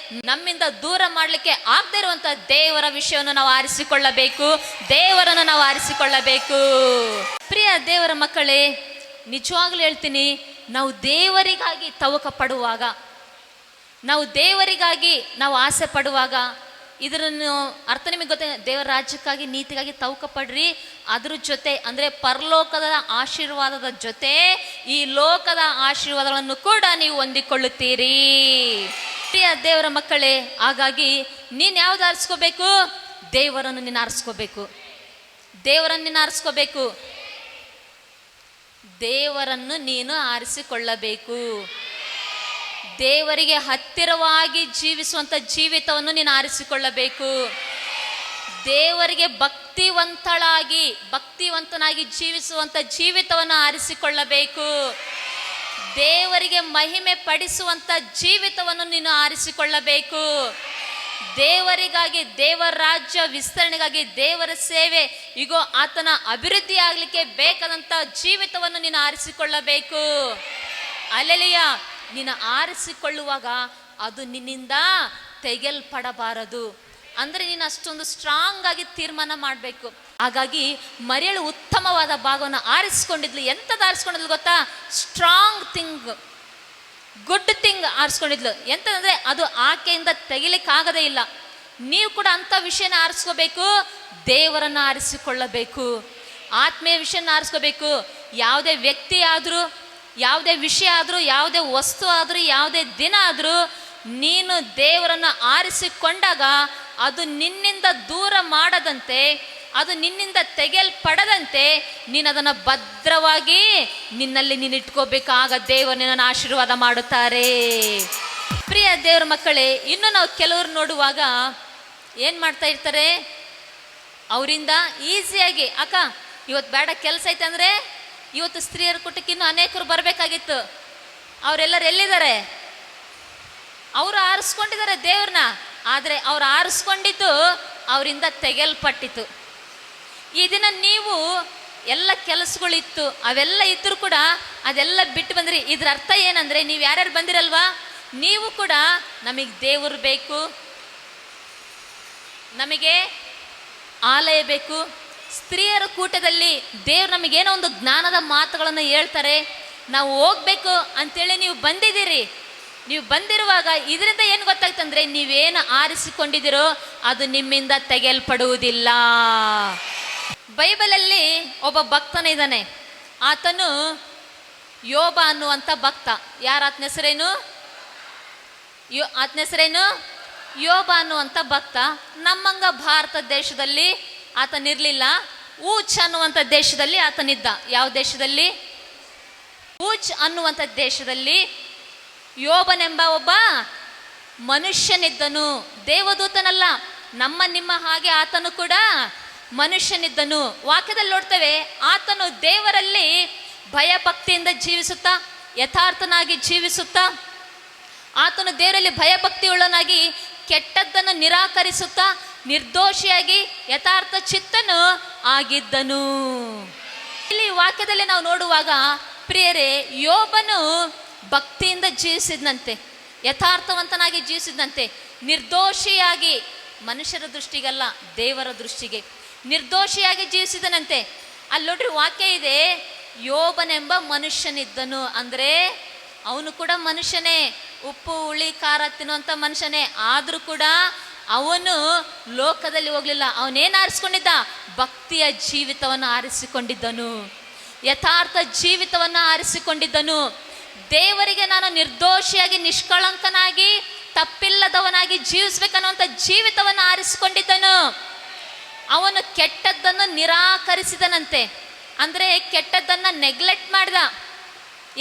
ನಮ್ಮಿಂದ ದೂರ ಮಾಡಲಿಕ್ಕೆ ಆಗದೇ ಇರುವಂಥ ದೇವರ ವಿಷಯವನ್ನು ನಾವು ಆರಿಸಿಕೊಳ್ಳಬೇಕು, ದೇವರನ್ನು ನಾವು ಆರಿಸಿಕೊಳ್ಳಬೇಕು. ಪ್ರಿಯ ದೇವರ ಮಕ್ಕಳೇ, ನಿಜವಾಗ್ಲೂ ಹೇಳ್ತೀನಿ, ನಾವು ದೇವರಿಗಾಗಿ ತವಕ ಪಡುವಾಗ, ನಾವು ದೇವರಿಗಾಗಿ ನಾವು ಆಸೆ ಪಡುವಾಗ, ಇದರನ್ನು ಅರ್ಥ ನಿಮಗೆ ಗೊತ್ತ, ದೇವರ ರಾಜ್ಯಕ್ಕಾಗಿ ನೀತಿಗಾಗಿ ತವಕ ಪಡ್ರಿ, ಅದ್ರ ಜೊತೆ ಅಂದರೆ ಪರಲೋಕದ ಆಶೀರ್ವಾದದ ಜೊತೆ ಈ ಲೋಕದ ಆಶೀರ್ವಾದಗಳನ್ನು ಕೂಡ ನೀವು ಹೊಂದಿಕೊಳ್ಳುತ್ತೀರಿ. ಪ್ರಿಯ ದೇವರ ಮಕ್ಕಳೇ, ಹಾಗಾಗಿ ನೀನು ಯಾವ್ದು ಆರಿಸ್ಕೋಬೇಕು? ದೇವರನ್ನು ನೀನು ಆರಿಸ್ಕೋಬೇಕು, ದೇವರನ್ನು ನೀನು ಆರಿಸ್ಕೋಬೇಕು, ದೇವರನ್ನು ನೀನು ಆರಿಸಿಕೊಳ್ಳಬೇಕು, ದೇವರಿಗೆ ಹತ್ತಿರವಾಗಿ ಜೀವಿಸುವಂಥ ಜೀವಿತವನ್ನು ನೀನು ಆರಿಸಿಕೊಳ್ಳಬೇಕು. ದೇವರಿಗೆ ಭಕ್ತಿವಂತನಾಗಿ ಜೀವಿಸುವಂಥ ಜೀವಿತವನ್ನು ಆರಿಸಿಕೊಳ್ಳಬೇಕು. ದೇವರಿಗೆ ಮಹಿಮೆ ಪಡಿಸುವಂಥ ಜೀವಿತವನ್ನು ನೀನು ಆರಿಸಿಕೊಳ್ಳಬೇಕು. ದೇವರಿಗಾಗಿ, ದೇವರ ರಾಜ್ಯ ವಿಸ್ತರಣೆಗಾಗಿ, ದೇವರ ಸೇವೆ, ಈಗೋ ಆತನ ಅಭಿವೃದ್ಧಿ ಆಗಲಿಕ್ಕೆ ಬೇಕಾದಂಥ ಜೀವಿತವನ್ನು ನೀನು ಆರಿಸಿಕೊಳ್ಳಬೇಕು. ಅಲ್ಲೆಲಿಯ, ನೀನು ಆರಿಸಿಕೊಳ್ಳುವಾಗ ಅದು ನಿನ್ನಿಂದ ತೆಗೆಯಲ್ಪಡಬಾರದು. ಅಂದರೆ ನೀನು ಅಷ್ಟೊಂದು ಸ್ಟ್ರಾಂಗ್ ಆಗಿ ತೀರ್ಮಾನ ಮಾಡಬೇಕು. ಹಾಗಾಗಿ ಮರಿಯಳು ಉತ್ತಮವಾದ ಭಾಗವನ್ನು ಆರಿಸ್ಕೊಂಡಿದ್ಲು. ಎಂಥದ್ದು ಆರಿಸ್ಕೊಂಡಿದ್ಲು ಗೊತ್ತಾ? ಸ್ಟ್ರಾಂಗ್ ಥಿಂಗ್, ಗುಡ್ ಥಿಂಗ್ ಆರಿಸ್ಕೊಂಡಿದ್ಲು. ಎಂತಂದರೆ ಅದು ಆಕೆಯಿಂದ ತೆಗಿಲಿಕ್ಕಾಗದೇ ಇಲ್ಲ. ನೀವು ಕೂಡ ಅಂಥ ವಿಷಯನ ಆರಿಸ್ಕೋಬೇಕು. ದೇವರನ್ನು ಆರಿಸಿಕೊಳ್ಳಬೇಕು, ಆತ್ಮೀಯ ವಿಷಯನ ಆರಿಸ್ಕೋಬೇಕು. ಯಾವುದೇ ವ್ಯಕ್ತಿ ಆದರೂ, ಯಾವುದೇ ವಿಷಯ ಆದರೂ, ಯಾವುದೇ ವಸ್ತು ಆದರೂ, ಯಾವುದೇ ದಿನ ಆದರೂ ನೀನು ದೇವರನ್ನು ಆರಿಸಿಕೊಂಡಾಗ ಅದು ನಿನ್ನಿಂದ ದೂರ ಮಾಡದಂತೆ, ಅದು ನಿನ್ನಿಂದ ತೆಗೆಯಲ್ಪಡದಂತೆ ನೀನು ಅದನ್ನು ಭದ್ರವಾಗಿ ನಿನ್ನಲ್ಲಿ ನೀನು ಇಟ್ಕೋಬೇಕು. ಆಗ ದೇವರು ನಿನ್ನನ್ನು ಆಶೀರ್ವಾದ ಮಾಡುತ್ತಾರೆ. ಪ್ರಿಯ ದೇವರ ಮಕ್ಕಳೇ, ಇನ್ನು ನಾವು ಕೆಲವರು ನೋಡುವಾಗ ಏನು ಮಾಡ್ತಾ ಇರ್ತಾರೆ, ಅವರಿಂದ ಈಸಿಯಾಗಿ ಅಕ್ಕ ಇವತ್ತು ಬೇಡ ಕೆಲಸ ಐತೆ ಅಂದರೆ, ಇವತ್ತು ಸ್ತ್ರೀಯರ ಕೂಟಕ್ಕೆ ಇನ್ನೂ ಅನೇಕರು ಬರಬೇಕಾಗಿತ್ತು, ಅವರೆಲ್ಲರೂ ಎಲ್ಲಿದ್ದಾರೆ? ಅವರು ಆರಿಸ್ಕೊಂಡಿದ್ದಾರೆ ದೇವ್ರನ್ನ, ಆದರೆ ಅವ್ರು ಆರಿಸ್ಕೊಂಡಿದ್ದು ಅವರಿಂದ ತೆಗೆಯಲ್ಪಟ್ಟಿತು. ಈ ದಿನ ನೀವು ಎಲ್ಲ ಕೆಲಸಗಳಿತ್ತು, ಅವೆಲ್ಲ ಇದ್ದರೂ ಕೂಡ ಅದೆಲ್ಲ ಬಿಟ್ಟು ಬಂದ್ರಿ. ಇದ್ರ ಅರ್ಥ ಏನಂದರೆ, ನೀವು ಯಾರ್ಯಾರು ಬಂದಿರಲ್ವಾ, ನೀವು ಕೂಡ ನಮಗೆ ದೇವರು ಬೇಕು, ನಮಗೆ ಆಲಯ ಬೇಕು. ಸ್ತ್ರೀಯರ ಕೂಟದಲ್ಲಿ ದೇವ್ರು ನಮಗೇನೋ ಒಂದು ಜ್ಞಾನದ ಮಾತುಗಳನ್ನು ಹೇಳ್ತಾರೆ, ನಾವು ಹೋಗ್ಬೇಕು ಅಂತೇಳಿ ನೀವು ಬಂದಿದ್ದೀರಿ. ನೀವು ಬಂದಿರುವಾಗ ಇದರಿಂದ ಏನು ಗೊತ್ತಾಗ್ತಂದ್ರೆ, ನೀವೇನು ಆರಿಸಿಕೊಂಡಿದ್ದೀರೋ ಅದು ನಿಮ್ಮಿಂದ ತೆಗೆಯಲ್ಪಡುವುದಿಲ್ಲ. ಬೈಬಲಲ್ಲಿ ಒಬ್ಬ ಭಕ್ತನ ಇದ್ದಾನೆ. ಆತನು ಯೋಬ ಅನ್ನುವಂಥ ಭಕ್ತ. ಯಾರ ಆತನ ಹೆಸರೇನು? ಆತನ ಹೆಸರೇನು? ಯೋಬ ಅನ್ನುವಂಥ ಭಕ್ತ. ನಮ್ಮಂಗ ಭಾರತ ದೇಶದಲ್ಲಿ ಆತನಿರಲಿಲ್ಲ. ಊಚ್ ಅನ್ನುವಂಥ ದೇಶದಲ್ಲಿ ಆತನಿದ್ದ. ಯಾವ ದೇಶದಲ್ಲಿ? ಊಚ್ ಅನ್ನುವಂಥ ದೇಶದಲ್ಲಿ ಯೋಬನೆಂಬ ಒಬ್ಬ ಮನುಷ್ಯನಿದ್ದನು. ದೇವದೂತನಲ್ಲ, ನಮ್ಮ ನಿಮ್ಮ ಹಾಗೆ ಆತನು ಕೂಡ ಮನುಷ್ಯನಿದ್ದನು. ವಾಕ್ಯದಲ್ಲಿ ನೋಡ್ತೇವೆ, ಆತನು ದೇವರಲ್ಲಿ ಭಯಭಕ್ತಿಯಿಂದ ಜೀವಿಸುತ್ತಾ, ಯಥಾರ್ಥನಾಗಿ ಜೀವಿಸುತ್ತಾ, ಆತನು ದೇವರಲ್ಲಿ ಭಯಭಕ್ತಿಯುಳ್ಳನಾಗಿ ಕೆಟ್ಟದ್ದನ್ನು ನಿರಾಕರಿಸುತ್ತಾ ನಿರ್ದೋಷಿಯಾಗಿ ಯಥಾರ್ಥ ಚಿತ್ತನು ಆಗಿದ್ದನು. ಇಲ್ಲಿ ವಾಕ್ಯದಲ್ಲಿ ನಾವು ನೋಡುವಾಗ ಪ್ರಿಯರೇ, ಯೋಬನು ಭಕ್ತಿಯಿಂದ ಜೀವಿಸಿದಂತೆ, ಯಥಾರ್ಥವಂತನಾಗಿ ಜೀವಿಸಿದಂತೆ, ನಿರ್ದೋಷಿಯಾಗಿ, ಮನುಷ್ಯರ ದೃಷ್ಟಿಗಲ್ಲ ದೇವರ ದೃಷ್ಟಿಗೆ ನಿರ್ದೋಷಿಯಾಗಿ ಜೀವಿಸಿದನಂತೆ. ಅಲ್ಲಿ ನೋಡ್ರಿ ವಾಕ್ಯ ಇದೆ, ಯೋಬನೆಂಬ ಮನುಷ್ಯನಿದ್ದನು. ಅಂದರೆ ಅವನು ಕೂಡ ಮನುಷ್ಯನೇ, ಉಪ್ಪು ಹುಳಿ ಖಾರ ತಿನ್ನುವಂಥ ಮನುಷ್ಯನೇ. ಆದರೂ ಕೂಡ ಅವನು ಲೋಕದಲ್ಲಿ ಹೋಗಲಿಲ್ಲ. ಅವನೇನು ಆರಿಸ್ಕೊಂಡಿದ್ದ? ಭಕ್ತಿಯ ಜೀವಿತವನ್ನು ಆರಿಸಿಕೊಂಡಿದ್ದನು, ಯಥಾರ್ಥ ಜೀವಿತವನ್ನು ಆರಿಸಿಕೊಂಡಿದ್ದನು. ದೇವರಿಗೆ ನಾನು ನಿರ್ದೋಷಿಯಾಗಿ, ನಿಷ್ಕಳಂಕನಾಗಿ, ತಪ್ಪಿಲ್ಲದವನಾಗಿ ಜೀವಿಸ್ಬೇಕನ್ನುವಂಥ ಜೀವಿತವನ್ನು ಆರಿಸಿಕೊಂಡಿದ್ದನು. ಅವನು ಕೆಟ್ಟದ್ದನ್ನು ನಿರಾಕರಿಸಿದನಂತೆ. ಅಂದರೆ ಕೆಟ್ಟದ್ದನ್ನು ನೆಗ್ಲೆಕ್ಟ್ ಮಾಡ್ದ.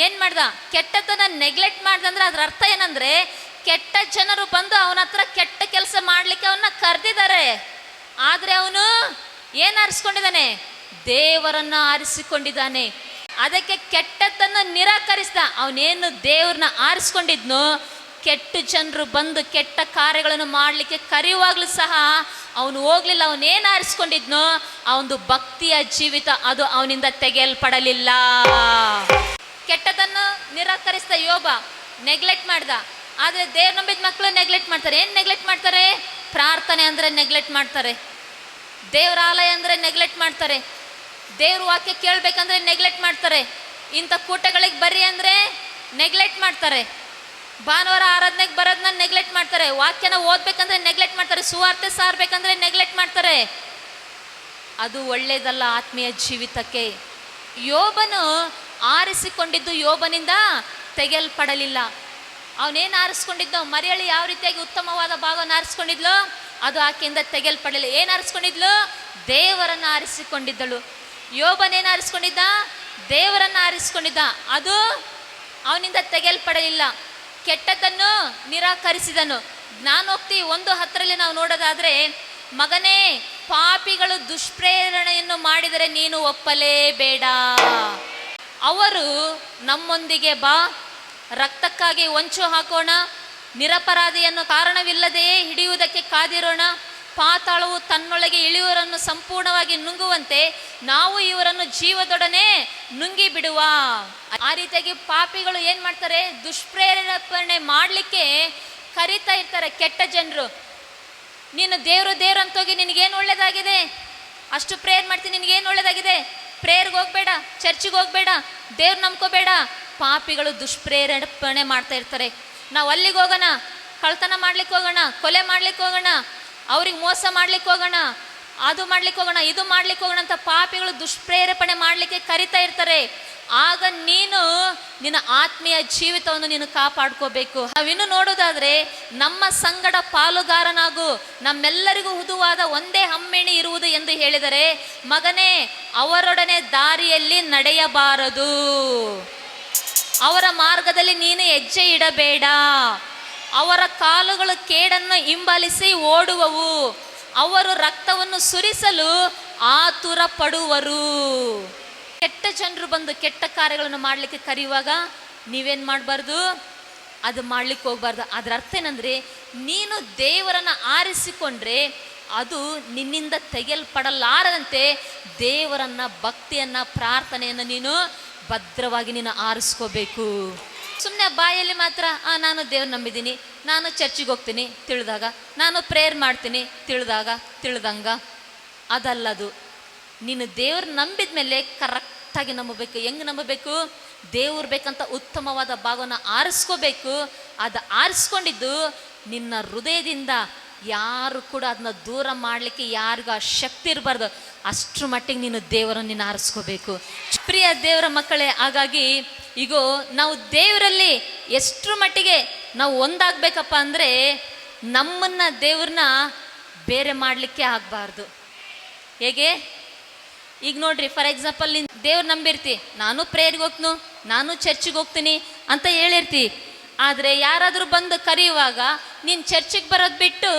ಏನು ಮಾಡ್ದ? ಕೆಟ್ಟದ್ದನ್ನು ನೆಗ್ಲೆಕ್ಟ್ ಮಾಡ್ದ. ಅಂದರೆ ಅದರ ಅರ್ಥ ಏನಂದರೆ, ಕೆಟ್ಟ ಜನರು ಬಂದು ಅವನ ಹತ್ರ ಕೆಟ್ಟ ಕೆಲಸ ಮಾಡಲಿಕ್ಕೆ ಅವನ್ನ ಕರೆದಿದ್ದಾರೆ. ಆದರೆ ಅವನು ಏನು ಆರಿಸ್ಕೊಂಡಿದ್ದಾನೆ? ದೇವರನ್ನು ಆರಿಸಿಕೊಂಡಿದ್ದಾನೆ. ಅದಕ್ಕೆ ಕೆಟ್ಟದ್ದನ್ನು ನಿರಾಕರಿಸ್ದ. ಅವನೇನು ದೇವ್ರನ್ನ ಆರಿಸ್ಕೊಂಡಿದ್ನೋ, ಕೆಟ್ಟ ಜನರು ಬಂದು ಕೆಟ್ಟ ಕಾರ್ಯಗಳನ್ನು ಮಾಡಲಿಕ್ಕೆ ಕರೆಯುವಾಗಲೂ ಸಹ ಅವನು ಹೋಗ್ಲಿಲ್ಲ. ಅವನೇನು ಆರಿಸ್ಕೊಂಡಿದ್ನೋ ಅವನು ಭಕ್ತಿಯ ಜೀವಿತ ಅದು ಅವನಿಂದ ತೆಗೆಯಲ್ಪಡಲಿಲ್ಲ. ಕೆಟ್ಟದನ್ನು ನಿರಾಕರಿಸ್ದ ಯೋಬ, ನೆಗ್ಲೆಕ್ಟ್ ಮಾಡ್ದ. ಆದರೆ ದೇವ್ರ ನಂಬಿದ ಮಕ್ಕಳು ನೆಗ್ಲೆಕ್ಟ್ ಮಾಡ್ತಾರೆ. ಏನು ನೆಗ್ಲೆಕ್ಟ್ ಮಾಡ್ತಾರೆ? ಪ್ರಾರ್ಥನೆ ಅಂದರೆ ನೆಗ್ಲೆಕ್ಟ್ ಮಾಡ್ತಾರೆ, ದೇವ್ರ ಆಲಯ ಅಂದರೆ ನೆಗ್ಲೆಕ್ಟ್ ಮಾಡ್ತಾರೆ, ದೇವ್ರ ವಾಕ್ಯ ಕೇಳಬೇಕಂದ್ರೆ ನೆಗ್ಲೆಕ್ಟ್ ಮಾಡ್ತಾರೆ, ಇಂಥ ಕೂಟಗಳಿಗೆ ಬರ್ರಿ ಅಂದರೆ ನೆಗ್ಲೆಕ್ಟ್ ಮಾಡ್ತಾರೆ, ಭಾನುವಾರ ಆರಾಧನೆಗೆ ಬರೋದನ್ನ ನೆಗ್ಲೆಕ್ಟ್ ಮಾಡ್ತಾರೆ, ವಾಕ್ಯನ ಓದ್ಬೇಕಂದ್ರೆ ನೆಗ್ಲೆಕ್ಟ್ ಮಾಡ್ತಾರೆ, ಸುವಾರ್ತೆ ಸಾರಬೇಕಂದ್ರೆ ನೆಗ್ಲೆಕ್ಟ್ ಮಾಡ್ತಾರೆ. ಅದು ಒಳ್ಳೆಯದಲ್ಲ ಆತ್ಮೀಯ ಜೀವಿತಕ್ಕೆ. ಯೋಬನು ಆರಿಸಿಕೊಂಡಿದ್ದು ಯೋಬನಿಂದ ತೆಗೆಯಲ್ಪಡಲಿಲ್ಲ. ಅವನೇನು ಆರಿಸ್ಕೊಂಡಿದ್ದೋ, ಮರಿಯಳು ಯಾವ ರೀತಿಯಾಗಿ ಉತ್ತಮವಾದ ಭಾಗವನ್ನು ಆರಿಸ್ಕೊಂಡಿದ್ಲು, ಅದು ಆಕೆಯಿಂದ ತೆಗೆಯಲ್ಪಡಲಿಲ್ಲ. ಏನು ಆರಿಸ್ಕೊಂಡಿದ್ಲು? ದೇವರನ್ನು ಆರಿಸಿಕೊಂಡಿದ್ದಳು. ಯೋಬನೇನು ಆರಿಸ್ಕೊಂಡಿದ್ದ? ದೇವರನ್ನು ಆರಿಸ್ಕೊಂಡಿದ್ದ. ಅದು ಅವನಿಂದ ತೆಗೆಯಲ್ಪಡಲಿಲ್ಲ. ಕೆಟ್ಟದ್ದನ್ನು ನಿರಾಕರಿಸಿದನು. ಜ್ಞಾನೋಕ್ತಿ 1:10 ನಾವು ನೋಡೋದಾದ್ರೆ, ಮಗನೇ, ಪಾಪಿಗಳು ದುಷ್ಪ್ರೇರಣೆಯನ್ನು ಮಾಡಿದರೆ ನೀನು ಒಪ್ಪಲೇಬೇಡ. ಅವರು ನಮ್ಮೊಂದಿಗೆ ಬಾ, ರಕ್ತಕ್ಕಾಗಿ ಹೊಂಚು ಹಾಕೋಣ, ನಿರಪರಾಧಿಯನ್ನು ಕಾರಣವಿಲ್ಲದೆಯೇ ಹಿಡಿಯುವುದಕ್ಕೆ ಕಾದಿರೋಣ. ಪಾತಾಳವು ತನ್ನೊಳಗೆ ಇಳಿಯುವರನ್ನು ಸಂಪೂರ್ಣವಾಗಿ ನುಂಗುವಂತೆ ನಾವು ಇವರನ್ನು ಜೀವದೊಡನೆ ನುಂಗಿ ಬಿಡುವ. ಆ ರೀತಿಯಾಗಿ ಪಾಪಿಗಳು ಏನ್ ಮಾಡ್ತಾರೆ? ದುಷ್ಪ್ರೇರಣೆ ಮಾಡಲಿಕ್ಕೆ ಕರಿತಾ ಇರ್ತಾರೆ ಕೆಟ್ಟ ಜನರು. ನೀನು ದೇವ್ರು ಅಂತೋಗಿ ನಿನಗೇನು ಒಳ್ಳೇದಾಗಿದೆ? ಅಷ್ಟು ಪ್ರೇಯರ್ ಮಾಡ್ತೀನಿ, ನಿನಗೇನು ಒಳ್ಳೇದಾಗಿದೆ? ಪ್ರೇಯರ್ಗೆ ಹೋಗ್ಬೇಡ, ಚರ್ಚಿಗೆ ಹೋಗ್ಬೇಡ, ದೇವ್ರು ನಂಬ್ಕೋಬೇಡ. ಪಾಪಿಗಳು ದುಷ್ಪ್ರೇರಣೆ ಮಾಡ್ತಾ ಇರ್ತಾರೆ. ನಾವು ಅಲ್ಲಿಗೆ ಹೋಗೋಣ, ಕಳ್ತನ ಮಾಡ್ಲಿಕ್ಕೆ ಹೋಗೋಣ, ಕೊಲೆ ಮಾಡ್ಲಿಕ್ಕೆ ಹೋಗೋಣ, ಅವ್ರಿಗೆ ಮೋಸ ಮಾಡ್ಲಿಕ್ಕೆ ಹೋಗೋಣ, ಅದು ಮಾಡ್ಲಿಕ್ಕೆ ಹೋಗೋಣ, ಇದು ಮಾಡ್ಲಿಕ್ಕೆ ಹೋಗೋಣ ಅಂತ ಪಾಪಿಗಳು ದುಷ್ಪ್ರೇರೇಪಣೆ ಮಾಡ್ಲಿಕ್ಕೆ ಕರಿತಾ ಇರ್ತಾರೆ. ಆಗ ನೀನು ನಿನ್ನ ಆತ್ಮೀಯ ಜೀವಿತವನ್ನು ನೀನು ಕಾಪಾಡ್ಕೋಬೇಕು. ನಾವಿನ್ನು ನೋಡೋದಾದ್ರೆ, ನಮ್ಮ ಸಂಗಡ ಪಾಲುಗಾರನಾಗು, ನಮ್ಮೆಲ್ಲರಿಗೂ ಹುದುವಾದ ಒಂದೇ ಹಮ್ಮಿಣಿ ಇರುವುದು ಎಂದು ಹೇಳಿದರೆ, ಮಗನೇ, ಅವರೊಡನೆ ದಾರಿಯಲ್ಲಿ ನಡೆಯಬಾರದು, ಅವರ ಮಾರ್ಗದಲ್ಲಿ ನೀನು ಹೆಜ್ಜೆ ಇಡಬೇಡ. ಅವರ ಕಾಲುಗಳು ಕೇಡನ್ನು ಹಿಂಬಾಲಿಸಿ ಓಡುವವು, ಅವರು ರಕ್ತವನ್ನು ಸುರಿಸಲು ಆತುರ ಪಡುವರು. ಕೆಟ್ಟ ಜನರು ಬಂದು ಕೆಟ್ಟ ಕಾರ್ಯಗಳನ್ನು ಮಾಡಲಿಕ್ಕೆ ಕರೆಯುವಾಗ ನೀವೇನು ಮಾಡಬಾರ್ದು? ಅದು ಮಾಡ್ಲಿಕ್ಕೆ ಹೋಗ್ಬಾರ್ದು. ಅದರ ಅರ್ಥ ಏನಂದರೆ, ನೀನು ದೇವರನ್ನ ಆರಿಸಿಕೊಂಡ್ರೆ ಅದು ನಿನ್ನಿಂದ ತೆಗೆಯಲ್ಪಡಲಾರದಂತೆ ದೇವರನ್ನ, ಭಕ್ತಿಯನ್ನ, ಪ್ರಾರ್ಥನೆಯನ್ನು ನೀನು ಭದ್ರವಾಗಿ ನೀನು ಆರಿಸ್ಕೋಬೇಕು. ಸುಮ್ಮನೆ ಬಾಯಲ್ಲಿ ಮಾತ್ರ ನಾನು ದೇವ್ರು ನಂಬಿದ್ದೀನಿ, ನಾನು ಚರ್ಚಿಗೆ ಹೋಗ್ತೀನಿ ತಿಳಿದಾಗ, ನಾನು ಪ್ರೇಯರ್ ಮಾಡ್ತೀನಿ ತಿಳಿದಂಗ ಅದಲ್ಲದು. ನೀನು ದೇವ್ರು ನಂಬಿದ ಮೇಲೆ ಕರೆಕ್ಟಾಗಿ ನಂಬಬೇಕು. ಹೆಂಗೆ ನಂಬಬೇಕು? ದೇವ್ರು ಬೇಕಂತ ಉತ್ತಮವಾದ ಭಾಗವನ್ನು ಆರಿಸ್ಕೋಬೇಕು. ಅದು ಆರಿಸ್ಕೊಂಡಿದ್ದು ನಿನ್ನ ಹೃದಯದಿಂದ. ಯಾರು ಕೂಡ ಅದನ್ನ ದೂರ ಮಾಡಲಿಕ್ಕೆ ಯಾರಿಗೂ ಆ ಶಕ್ತಿ ಇರಬಾರ್ದು. ಅಷ್ಟರ ಮಟ್ಟಿಗೆ ನೀನು ದೇವರನ್ನು ನೀನು ಆರಿಸ್ಕೋಬೇಕು. ಪ್ರಿಯ ದೇವರ ಮಕ್ಕಳೇ, ಹಾಗಾಗಿ ಈಗ ನಾವು ದೇವರಲ್ಲಿ ಎಷ್ಟರ ಮಟ್ಟಿಗೆ ನಾವು ಒಂದಾಗಬೇಕಪ್ಪ ಅಂದರೆ, ನಮ್ಮನ್ನ ದೇವ್ರನ್ನ ಬೇರೆ ಮಾಡಲಿಕ್ಕೆ ಆಗಬಾರ್ದು. ಹೇಗೆ? ಈಗ ನೋಡ್ರಿ, ಫಾರ್ ಎಕ್ಸಾಂಪಲ್, ನೀನು ದೇವ್ರು ನಂಬಿರ್ತಿ, ನಾನು ಪ್ರೇಯರ್ಗೆ ಹೋಗ್ತೀನಿ, ನಾನು ಚರ್ಚಿಗೆ ಹೋಗ್ತೀನಿ ಅಂತ ಹೇಳಿರ್ತಿ. ಆದರೆ ಯಾರಾದರೂ ಬಂದು ಕರೆಯುವಾಗ ನೀನು ಚರ್ಚಿಗೆ ಬರೋದು ಬಿಟ್ಟು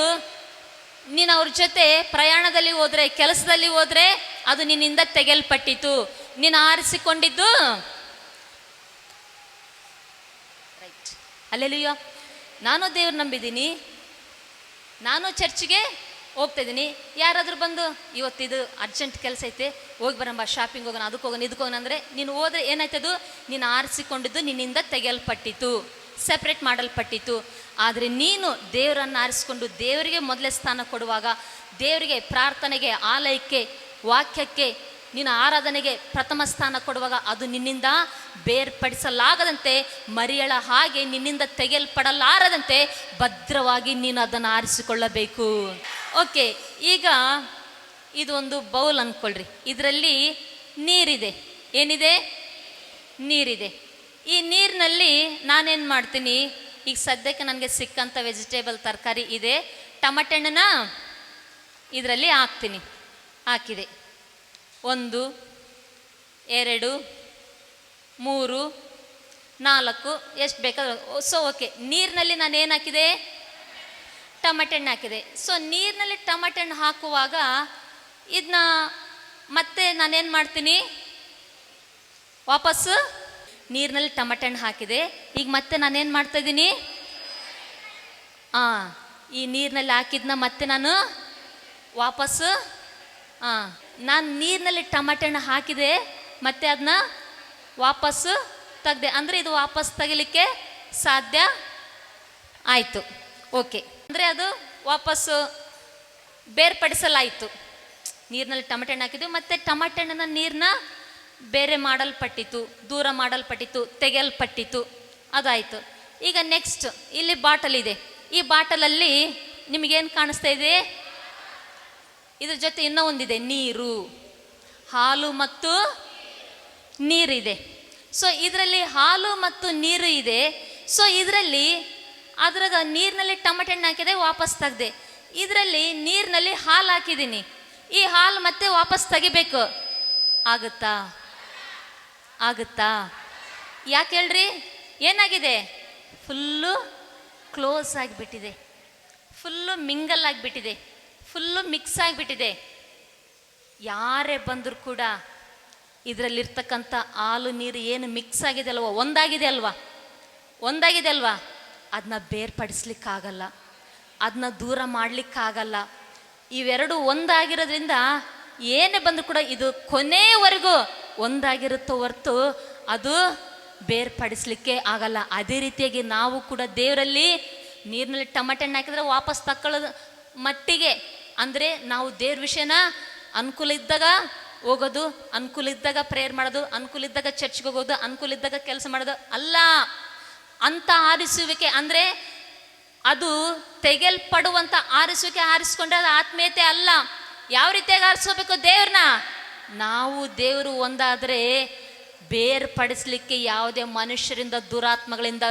ನೀನು ಅವ್ರ ಜೊತೆ ಪ್ರಯಾಣದಲ್ಲಿ ಹೋದರೆ, ಕೆಲಸದಲ್ಲಿ ಹೋದರೆ, ಅದು ನಿನ್ನಿಂದ ತೆಗೆಯಲ್ಪಟ್ಟಿತು. ನೀನು ಆರಿಸಿಕೊಂಡಿದ್ದು ರೈಟ್. ಅಲ್ಲೆಲ್ಲೂಯ್ಯ, ನಾನು ದೇವ್ರು ನಂಬಿದ್ದೀನಿ, ನಾನು ಚರ್ಚಿಗೆ ಹೋಗ್ತಾ ಇದ್ದೀನಿ. ಯಾರಾದರೂ ಬಂದು ಇವತ್ತಿದು ಅರ್ಜೆಂಟ್ ಕೆಲಸ ಐತೆ, ಹೋಗಿ ಬರಂಬ, ಶಾಪಿಂಗ್ ಹೋಗೋಣ, ಅದಕ್ಕೆ ಹೋಗೋಣ, ಇದಕ್ಕೆ ಹೋಗೋಣ ಅಂದರೆ ನೀನು ಹೋದರೆ ಏನಾಯ್ತದು? ನೀನು ಆರಿಸಿಕೊಂಡಿದ್ದು ನಿನ್ನಿಂದ ತೆಗೆಯಲ್ಪಟ್ಟಿತು, ಸೆಪ್ರೇಟ್ ಮಾಡಲ್ಪಟ್ಟಿತು. ಆದರೆ ನೀನು ದೇವರನ್ನು ಆರಿಸಿಕೊಂಡು ದೇವರಿಗೆ ಮೊದಲೇ ಸ್ಥಾನ ಕೊಡುವಾಗ, ದೇವರಿಗೆ, ಪ್ರಾರ್ಥನೆಗೆ, ಆಲಯಕ್ಕೆ, ವಾಕ್ಯಕ್ಕೆ, ನೀನು ಆರಾಧನೆಗೆ ಪ್ರಥಮ ಸ್ಥಾನ ಕೊಡುವಾಗ ಅದು ನಿನ್ನಿಂದ ಬೇರ್ಪಡಿಸಲಾಗದಂತೆ, ಮರಿಯಳ ಹಾಗೆ ನಿನ್ನಿಂದ ತೆಗೆಯಲ್ಪಡಲಾರದಂತೆ ಭದ್ರವಾಗಿ ನೀನು ಅದನ್ನು ಆರಿಸಿಕೊಳ್ಳಬೇಕು. ಓಕೆ, ಈಗ ಇದೊಂದು ಬೌಲ್ ಅಂದ್ಕೊಳ್ರಿ. ಇದರಲ್ಲಿ ನೀರಿದೆ. ಏನಿದೆ? ನೀರಿದೆ. ಈ ನೀರಿನಲ್ಲಿ ನಾನೇನು ಮಾಡ್ತೀನಿ? ಈಗ ಸದ್ಯಕ್ಕೆ ನನಗೆ ಸಿಕ್ಕಂಥ ವೆಜಿಟೇಬಲ್, ತರಕಾರಿ ಇದೆ, ಟಮಟೆ ಹಣ್ಣನ್ನ ಇದರಲ್ಲಿ ಹಾಕ್ತೀನಿ. ಹಾಕಿದೆ. 1 2 3 4 ಎಷ್ಟು ಬೇಕಾದ್ರೆ. ಸೊ ಓಕೆ, ನೀರಿನಲ್ಲಿ ನಾನು ಏನು ಹಾಕಿದೆ? ಟಮಟೆ ಹಣ್ಣು ಹಾಕಿದೆ. ಸೊ ನೀರಿನಲ್ಲಿ ಟಮಟೆ ಹಣ್ಣು ಹಾಕುವಾಗ ಇದನ್ನ ಮತ್ತೆ ನಾನೇನು ಮಾಡ್ತೀನಿ? ವಾಪಸ್ಸು ನೀರಿನಲ್ಲಿ ಟಮಟೆ ಹಣ್ಣು ಹಾಕಿದೆ. ಈಗ ಮತ್ತೆ ನಾನೇನು ಮಾಡ್ತಾ ಇದ್ದೀನಿ? ಈ ನೀರಿನಲ್ಲಿ ಹಾಕಿದ್ನ ಮತ್ತೆ ನಾನು ವಾಪಸ್ಸು ನಾನು ನೀರಿನಲ್ಲಿ ಟಮಟೆ ಹಣ್ಣು ಹಾಕಿದೆ, ಮತ್ತೆ ಅದನ್ನ ವಾಪಸ್ಸು ತೆಗ್ದೆ. ಅಂದರೆ ಇದು ವಾಪಸ್ ತೆಗಿಲಿಕ್ಕೆ ಸಾಧ್ಯ ಆಯಿತು. ಓಕೆ, ಅಂದರೆ ಅದು ವಾಪಸ್ಸು ಬೇರ್ಪಡಿಸಲಾಯಿತು. ನೀರಿನಲ್ಲಿ ಟಮಟೆ ಹಣ್ಣು ಹಾಕಿದ್ವಿ, ಮತ್ತು ಟಮಟೆ ಹಣ್ಣನ್ನ ನೀರನ್ನ ಬೇರೆ ಮಾಡಲ್ಪಟ್ಟಿತು, ದೂರ ಮಾಡಲ್ಪಟ್ಟಿತು, ತೆಗೆಯಲ್ಪಟ್ಟಿತು. ಅದಾಯಿತು. ಈಗ ನೆಕ್ಸ್ಟ್ ಇಲ್ಲಿ ಬಾಟಲ್ ಇದೆ. ಈ ಬಾಟಲಲ್ಲಿ ನಿಮಗೇನು ಕಾಣಿಸ್ತಾ ಇದೆ? ಇದ್ರ ಜೊತೆ ಇನ್ನೂ ಒಂದಿದೆ, ನೀರು, ಹಾಲು ಮತ್ತು ನೀರಿದೆ. ಸೊ ಇದರಲ್ಲಿ ಹಾಲು ಮತ್ತು ನೀರು ಇದೆ. ಸೊ ಇದರಲ್ಲಿ ಅದ್ರಾಗ ನೀರಿನಲ್ಲಿ ಟಮಟೆ ಹಣ್ಣು ಹಾಕಿದೆ, ವಾಪಸ್ ತೆಗ್ದೆ. ಇದರಲ್ಲಿ ನೀರಿನಲ್ಲಿ ಹಾಲು ಹಾಕಿದ್ದೀನಿ. ಈ ಹಾಲು ಮತ್ತೆ ವಾಪಸ್ ತೆಗಿಬೇಕು. ಆಗುತ್ತಾ? ಯಾಕೆ ಹೇಳ್ರಿ? ಏನಾಗಿದೆ? ಫುಲ್ಲು ಕ್ಲೋಸ್ ಆಗಿಬಿಟ್ಟಿದೆ, ಫುಲ್ಲು ಮಿಂಗಲ್ ಆಗಿಬಿಟ್ಟಿದೆ, ಫುಲ್ಲು ಮಿಕ್ಸ್ ಆಗಿಬಿಟ್ಟಿದೆ. ಯಾರೇ ಬಂದರೂ ಕೂಡ ಇದರಲ್ಲಿರ್ತಕ್ಕಂಥ ಹಾಲು ನೀರು ಏನು ಮಿಕ್ಸ್ ಆಗಿದೆ ಅಲ್ವ, ಒಂದಾಗಿದೆ ಅಲ್ವಾ, ಅದನ್ನ ಬೇರ್ಪಡಿಸ್ಲಿಕ್ಕಾಗಲ್ಲ, ಅದನ್ನ ದೂರ ಮಾಡಲಿಕ್ಕಾಗಲ್ಲ. ಇವೆರಡು ಒಂದಾಗಿರೋದ್ರಿಂದ ಏನೇ ಬಂದರೂ ಕೂಡ ಇದು ಕೊನೆಯವರೆಗೂ ಒಂದಾಗಿರುತ್ತೋ ಹೊರ್ತು ಅದು ಬೇರ್ಪಡಿಸ್ಲಿಕ್ಕೆ ಆಗಲ್ಲ. ಅದೇ ರೀತಿಯಾಗಿ ನಾವು ಕೂಡ ದೇವರಲ್ಲಿ ನೀರಿನಲ್ಲಿ ಟಮಾಟೆ ಹಣ್ಣು ಹಾಕಿದ್ರೆ ವಾಪಸ್ ತಕ್ಕೊಳ್ಳೋದು ಮಟ್ಟಿಗೆ, ಅಂದರೆ ನಾವು ದೇವ್ರ ವಿಷಯನ ಅನುಕೂಲ ಇದ್ದಾಗ ಹೋಗೋದು, ಅನುಕೂಲ ಇದ್ದಾಗ ಪ್ರೇಯರ್ ಮಾಡೋದು, ಅನುಕೂಲ ಇದ್ದಾಗ ಚರ್ಚ್ಗೆ ಹೋಗೋದು, ಅನುಕೂಲ ಇದ್ದಾಗ ಕೆಲಸ ಮಾಡೋದು ಅಲ್ಲ. ಅಂತ ಆರಿಸುವಿಕೆ ಅಂದರೆ ಅದು ತೆಗೆಲ್ಪಡುವಂಥ ಆರಿಸುವಿಕೆ ಆರಿಸ್ಕೊಂಡ್ರೆ ಅದು ಆತ್ಮೀಯತೆ ಅಲ್ಲ. ಯಾವ ರೀತಿಯಾಗಿ ಆರಿಸ್ಕೋಬೇಕು ದೇವ್ರನ್ನ? ನಾವು ದೇವರು ಒಂದಾದರೆ ಬೇರ್ಪಡಿಸ್ಲಿಕ್ಕೆ ಯಾವುದೇ ಮನುಷ್ಯರಿಂದ ದುರಾತ್ಮಗಳಿಂದ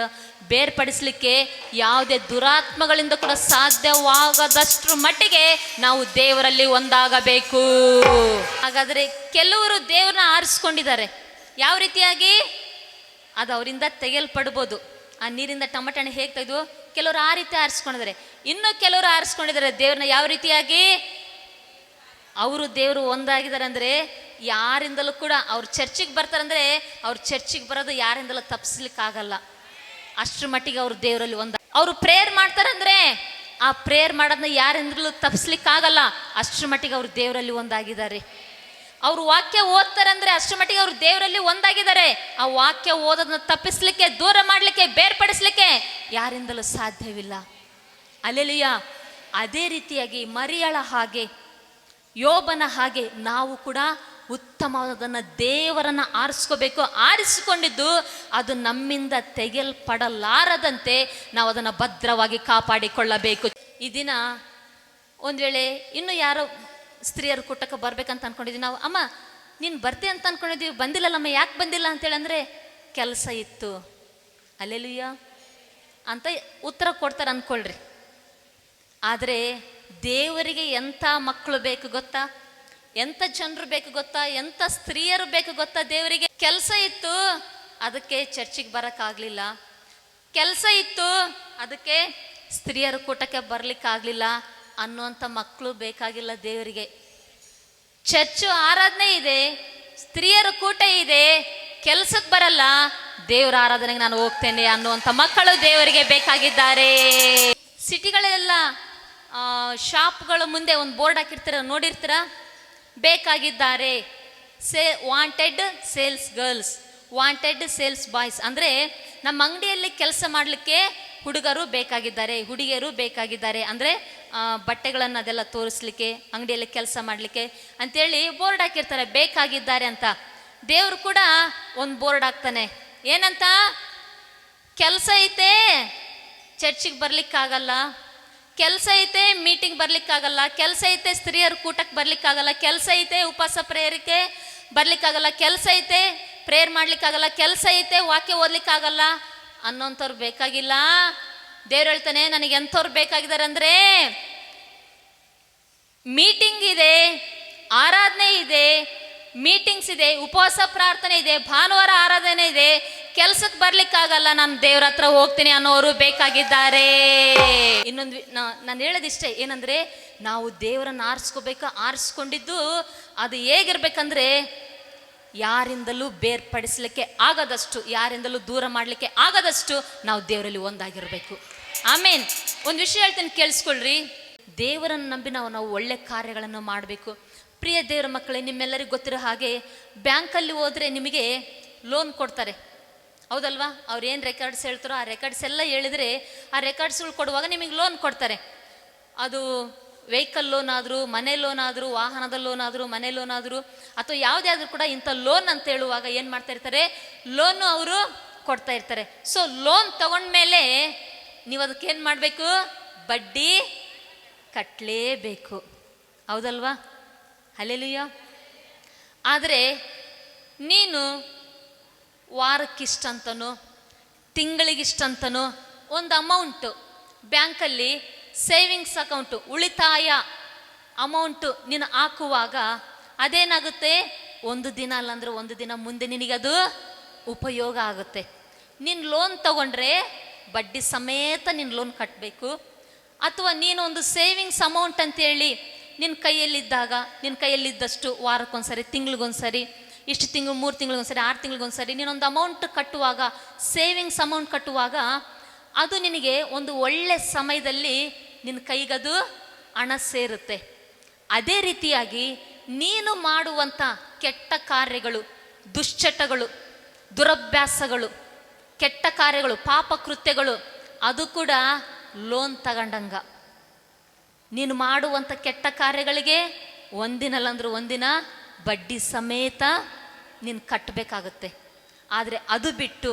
ಬೇರ್ಪಡಿಸ್ಲಿಕ್ಕೆ ಯಾವುದೇ ದುರಾತ್ಮಗಳಿಂದ ಕೂಡ ಸಾಧ್ಯವಾಗದಷ್ಟರ ಮಟ್ಟಿಗೆ ನಾವು ದೇವರಲ್ಲಿ ಒಂದಾಗಬೇಕು. ಹಾಗಾದರೆ ಕೆಲವರು ದೇವ್ರನ್ನ ಆರಿಸ್ಕೊಂಡಿದ್ದಾರೆ. ಯಾವ ರೀತಿಯಾಗಿ? ಅದು ಅವರಿಂದ ತೆಗೆಯಲ್ಪಡ್ಬೋದು. ಆ ನೀರಿಂದ ಟಮಾಟೆ ಹಣ್ಣು ಹೇಗೆ ತೆಗೆದು ಕೆಲವರು ಆ ರೀತಿ ಆರಿಸ್ಕೊಂಡಿದ್ದಾರೆ. ಇನ್ನು ಕೆಲವರು ಆರಿಸ್ಕೊಂಡಿದ್ದಾರೆ ದೇವ್ರನ್ನ ಯಾವ ರೀತಿಯಾಗಿ? ಅವರು ದೇವರು ಒಂದಾಗಿದ್ದಾರೆ ಅಂದರೆ ಯಾರಿಂದಲೂ ಕೂಡ ಅವ್ರು ಚರ್ಚಿಗೆ ಬರ್ತಾರಂದರೆ ಅವ್ರು ಚರ್ಚಿಗೆ ಬರೋದು ಯಾರಿಂದಲೂ ತಪ್ಪಿಸ್ಲಿಕ್ಕಾಗಲ್ಲ. ಅಷ್ಟರ ಮಟ್ಟಿಗೆ ಅವರು ದೇವರಲ್ಲಿ ಅವರು ಪ್ರೇಯರ್ ಮಾಡ್ತಾರಂದ್ರೆ ಆ ಪ್ರೇಯರ್ ಮಾಡೋದನ್ನ ಯಾರಿಂದಲೂ ತಪ್ಪಿಸ್ಲಿಕ್ಕಾಗಲ್ಲ. ಅಷ್ಟರ ಮಟ್ಟಿಗೆ ಅವರು ದೇವರಲ್ಲಿ ಒಂದಾಗಿದ್ದಾರೆ. ಅವರು ವಾಕ್ಯ ಓದ್ತಾರಂದ್ರೆ ಅಷ್ಟರ ಮಟ್ಟಿಗೆ ಅವರು ದೇವರಲ್ಲಿ ಒಂದಾಗಿದ್ದಾರೆ. ಆ ವಾಕ್ಯ ಓದೋದನ್ನ ತಪ್ಪಿಸ್ಲಿಕ್ಕೆ, ದೂರ ಮಾಡಲಿಕ್ಕೆ, ಬೇರ್ಪಡಿಸ್ಲಿಕ್ಕೆ ಯಾರಿಂದಲೂ ಸಾಧ್ಯವಿಲ್ಲ. ಅಲ್ಲೆಲೂಯಾ. ಅದೇ ರೀತಿಯಾಗಿ ಮರಿಯಳ ಹಾಗೆ, ಯೋಬನ ಹಾಗೆ ನಾವು ಕೂಡ ಉತ್ತಮವಾದದನ್ನು ದೇವರನ್ನ ಆರಿಸ್ಕೋಬೇಕು. ಆರಿಸಿಕೊಂಡಿದ್ದು ಅದು ನಮ್ಮಿಂದ ತೆಗೆಯಲ್ಪಡಲಾರದಂತೆ ನಾವು ಅದನ್ನು ಭದ್ರವಾಗಿ ಕಾಪಾಡಿಕೊಳ್ಳಬೇಕು. ಈ ದಿನ ಒಂದು ವೇಳೆ ಇನ್ನು ಯಾರೋ ಸ್ತ್ರೀಯರು ಕೂಟಕ್ಕೆ ಬರ್ಬೇಕಂತ ಅನ್ಕೊಂಡಿದ್ವಿ ನಾವು. ಅಮ್ಮ ನೀನು ಬರ್ತೀಯ ಅಂತ ಅನ್ಕೊಂಡಿದ್ದೀವಿ, ಬಂದಿಲ್ಲಲ್ಲಮ್ಮ, ಯಾಕೆ ಬಂದಿಲ್ಲ ಅಂತೇಳಿ ಅಂದರೆ ಕೆಲಸ ಇತ್ತು. ಅಲ್ಲೆಲೂಯ್ಯ ಅಂತ ಉತ್ತರ ಕೊಡ್ತಾರೆ ಅಂದ್ಕೊಳ್ರಿ. ಆದರೆ ದೇವರಿಗೆ ಎಂಥ ಮಕ್ಕಳು ಬೇಕು ಗೊತ್ತಾ? ಎಂಥ ಜನರು ಬೇಕು ಗೊತ್ತಾ? ಎಂಥ ಸ್ತ್ರೀಯರು ಬೇಕು ಗೊತ್ತಾ? ದೇವರಿಗೆ ಕೆಲಸ ಇತ್ತು, ಅದಕ್ಕೆ ಚರ್ಚಿಗೆ ಬರೋಕ್ಕಾಗಲಿಲ್ಲ. ಕೆಲಸ ಇತ್ತು, ಅದಕ್ಕೆ ಸ್ತ್ರೀಯರ ಕೂಟಕ್ಕೆ ಬರಲಿಕ್ಕಾಗಲಿಲ್ಲ ಅನ್ನುವಂಥ ಮಕ್ಕಳು ಬೇಕಾಗಿಲ್ಲ ದೇವರಿಗೆ. ಚರ್ಚು ಆರಾಧನೆ ಇದೆ, ಸ್ತ್ರೀಯರ ಕೂಟ ಇದೆ, ಕೆಲಸಕ್ಕೆ ಬರಲ್ಲ, ದೇವರ ಆರಾಧನೆಗೆ ನಾನು ಹೋಗ್ತೇನೆ ಅನ್ನುವಂಥ ಮಕ್ಕಳು ದೇವರಿಗೆ ಬೇಕಾಗಿದ್ದಾರೆ. ಸಿಟಿಗಳೆಲ್ಲ ಶಾಪ್ಗಳ ಮುಂದೆ ಒಂದು ಬೋರ್ಡ್ ಹಾಕಿರ್ತೀರ, ನೋಡಿರ್ತೀರ, ಬೇಕಾಗಿದ್ದಾರೆ wanted sales girls, wanted sales boys. ಅಂದರೆ ನಮ್ಮ ಅಂಗಡಿಯಲ್ಲಿ ಕೆಲಸ ಮಾಡಲಿಕ್ಕೆ ಹುಡುಗರು ಬೇಕಾಗಿದ್ದಾರೆ, ಹುಡುಗಿಯರು ಬೇಕಾಗಿದ್ದಾರೆ. ಅಂದರೆ ಬಟ್ಟೆಗಳನ್ನು ಅದೆಲ್ಲ ತೋರಿಸ್ಲಿಕ್ಕೆ, ಅಂಗಡಿಯಲ್ಲಿ ಕೆಲಸ ಮಾಡಲಿಕ್ಕೆ ಅಂಥೇಳಿ ಬೋರ್ಡ್ ಹಾಕಿರ್ತಾರೆ, ಬೇಕಾಗಿದ್ದಾರೆ ಅಂತ. ದೇವರು ಕೂಡ ಒಂದು ಬೋರ್ಡ್ ಹಾಕ್ತಾನೆ, ಏನಂತ? ಕೆಲಸ ಐತೆ, ಚರ್ಚಿಗೆ ಬರ್ಲಿಕ್ಕಾಗಲ್ಲ, ಕೆಲಸ ಐತೆ, ಮೀಟಿಂಗ್ ಬರ್ಲಿಕ್ಕಾಗಲ್ಲ, ಕೆಲಸ ಐತೆ, ಸ್ತ್ರೀಯರ ಕೂಟಕ್ಕೆ ಬರ್ಲಿಕ್ಕಾಗಲ್ಲ, ಕೆಲಸ ಐತೆ, ಉಪವಾಸ ಪ್ರೇಯರ್ಗೆ ಬರ್ಲಿಕ್ಕಾಗಲ್ಲ, ಕೆಲಸ ಐತೆ, ಪ್ರೇಯರ್ ಮಾಡ್ಲಿಕ್ಕಾಗಲ್ಲ, ಕೆಲಸ ಐತೆ, ವಾಕ್ಯ ಓದ್ಲಿಕ್ಕಾಗಲ್ಲ ಅನ್ನೋಂಥವ್ರು ಬೇಕಾಗಿಲ್ಲ. ದೇವ್ರು ಹೇಳ್ತಾನೆ, ನನಗೆ ಎಂಥವ್ರು ಬೇಕಾಗಿದ್ದಾರೆ ಅಂದರೆ ಮೀಟಿಂಗ್ ಇದೆ, ಆರಾಧನೆ ಇದೆ, ಮೀಟಿಂಗ್ಸ್ ಇದೆ, ಉಪವಾಸ ಪ್ರಾರ್ಥನೆ ಇದೆ, ಭಾನುವಾರ ಆರಾಧನೆ ಇದೆ, ಕೆಲ್ಸಕ್ಕೆ ಬರ್ಲಿಕ್ಕಾಗಲ್ಲ, ನಾನು ದೇವ್ರ ಹತ್ರ ಹೋಗ್ತೀನಿ ಅನ್ನೋರು ಬೇಕಾಗಿದ್ದಾರೆ. ಇನ್ನೊಂದು ನಾನು ಹೇಳೋದಿಷ್ಟೇ, ಏನಂದ್ರೆ ನಾವು ದೇವರನ್ನು ಆರಿಸ್ಕೋಬೇಕು. ಆರಿಸ್ಕೊಂಡಿದ್ದು ಅದು ಹೇಗಿರ್ಬೇಕಂದ್ರೆ ಯಾರಿಂದಲೂ ಬೇರ್ಪಡಿಸಲಿಕ್ಕೆ ಆಗದಷ್ಟು, ಯಾರಿಂದಲೂ ದೂರ ಮಾಡಲಿಕ್ಕೆ ಆಗದಷ್ಟು ನಾವು ದೇವರಲ್ಲಿ ಒಂದಾಗಿರಬೇಕು. ಆಮೇನ್. ಒಂದು ವಿಷಯ ಹೇಳ್ತೀನಿ, ಕೇಳಿಸ್ಕೊಳ್ರಿ. ದೇವರನ್ನು ನಂಬಿ ನಾವು ಒಳ್ಳೆ ಕಾರ್ಯಗಳನ್ನು ಮಾಡಬೇಕು. ಪ್ರಿಯ ದೇವರ ಮಕ್ಕಳೇ, ನಿಮ್ಮೆಲ್ಲರಿಗೂ ಗೊತ್ತಿರೋ ಹಾಗೆ ಬ್ಯಾಂಕಲ್ಲಿ ಹೋದರೆ ನಿಮಗೆ ಲೋನ್ ಕೊಡ್ತಾರೆ, ಹೌದಲ್ವಾ? ಅವ್ರು ಏನು ರೆಕಾರ್ಡ್ಸ್ ಹೇಳ್ತಾರೋ ಆ ರೆಕಾರ್ಡ್ಸ್ ಎಲ್ಲ ಹೇಳಿದರೆ ಆ ರೆಕಾರ್ಡ್ಸ್ಗಳು ಕೊಡುವಾಗ ನಿಮಗೆ ಲೋನ್ ಕೊಡ್ತಾರೆ. ಅದು ವೆಹಿಕಲ್ ಲೋನ್ ಆದರೂ, ಮನೆ ಲೋನ್ ಆದರೂ, ವಾಹನದ ಲೋನ್ ಆದರೂ, ಮನೆ ಲೋನ್ ಆದರೂ, ಅಥವಾ ಯಾವುದೇ ಆದರೂ ಕೂಡ ಇಂಥ ಲೋನ್ ಅಂತ ಹೇಳುವಾಗ ಏನು ಮಾಡ್ತಾ ಇರ್ತಾರೆ? ಲೋನು ಅವರು ಕೊಡ್ತಾ ಇರ್ತಾರೆ. ಸೊ ಲೋನ್ ತಗೊಂಡ್ಮೇಲೆ ನೀವು ಅದಕ್ಕೆ ಏನು ಮಾಡಬೇಕು? ಬಡ್ಡಿ ಕಟ್ಟಲೇಬೇಕು, ಹೌದಲ್ವಾ? ಹಲ್ಲೆಲೂಯಾ. ಆದರೆ ನೀನು ವಾರಕ್ಕಿಷ್ಟಂತನೋ ತಿಂಗಳಿಗಿಷ್ಟಂತನೋ ಒಂದು ಅಮೌಂಟು ಬ್ಯಾಂಕಲ್ಲಿ ಸೇವಿಂಗ್ಸ್ ಅಕೌಂಟು, ಉಳಿತಾಯ ಅಮೌಂಟು ನೀನು ಹಾಕುವಾಗ ಅದೇನಾಗುತ್ತೆ? ಒಂದು ದಿನ ಅಲ್ಲಾಂದ್ರೆ ಒಂದು ದಿನ ಮುಂದೆ ನಿನಗದು ಉಪಯೋಗ ಆಗುತ್ತೆ. ನೀನು ಲೋನ್ ತಗೊಂಡ್ರೆ ಬಡ್ಡಿ ಸಮೇತ ನೀನು ಲೋನ್ ಕಟ್ಟಬೇಕು. ಅಥವಾ ನೀನು ಒಂದು ಸೇವಿಂಗ್ಸ್ ಅಮೌಂಟ್ ಅಂತೇಳಿ ನಿನ್ನ ಕೈಯಲ್ಲಿದ್ದಷ್ಟು ವಾರಕ್ಕೊಂದ್ಸರಿ, ತಿಂಗಳಿಗೊಂದ್ಸರಿ, ಇಷ್ಟು ತಿಂಗಳು, 3 ತಿಂಗಳಿಗೊಂದ್ಸರಿ, 6 ತಿಂಗಳಿಗೊಂದ್ಸರಿ ನೀನೊಂದು ಅಮೌಂಟ್ ಕಟ್ಟುವಾಗ, ಸೇವಿಂಗ್ಸ್ ಅಮೌಂಟ್ ಕಟ್ಟುವಾಗ, ಅದು ನಿನಗೆ ಒಂದು ಒಳ್ಳೆ ಸಮಯದಲ್ಲಿ ನಿನ್ನ ಕೈಗದು ಹಣ ಸೇರುತ್ತೆ. ಅದೇ ರೀತಿಯಾಗಿ ನೀನು ಮಾಡುವಂಥ ಕೆಟ್ಟ ಕಾರ್ಯಗಳು, ದುಶ್ಚಟಗಳು, ದುರಭ್ಯಾಸಗಳು, ಕೆಟ್ಟ ಕಾರ್ಯಗಳು, ಪಾಪ ಕೃತ್ಯಗಳು, ಅದು ಕೂಡ ಲೋನ್ ತಗೊಂಡಂಗ. ನೀನು ಮಾಡುವಂಥ ಕೆಟ್ಟ ಕಾರ್ಯಗಳಿಗೆ ಒಂದಿನಲ್ಲಂದ್ರೂ ಒಂದಿನ ಬಡ್ಡಿ ಸಮೇತ ನೀನು ಕಟ್ಟಬೇಕಾಗುತ್ತೆ. ಆದರೆ ಅದು ಬಿಟ್ಟು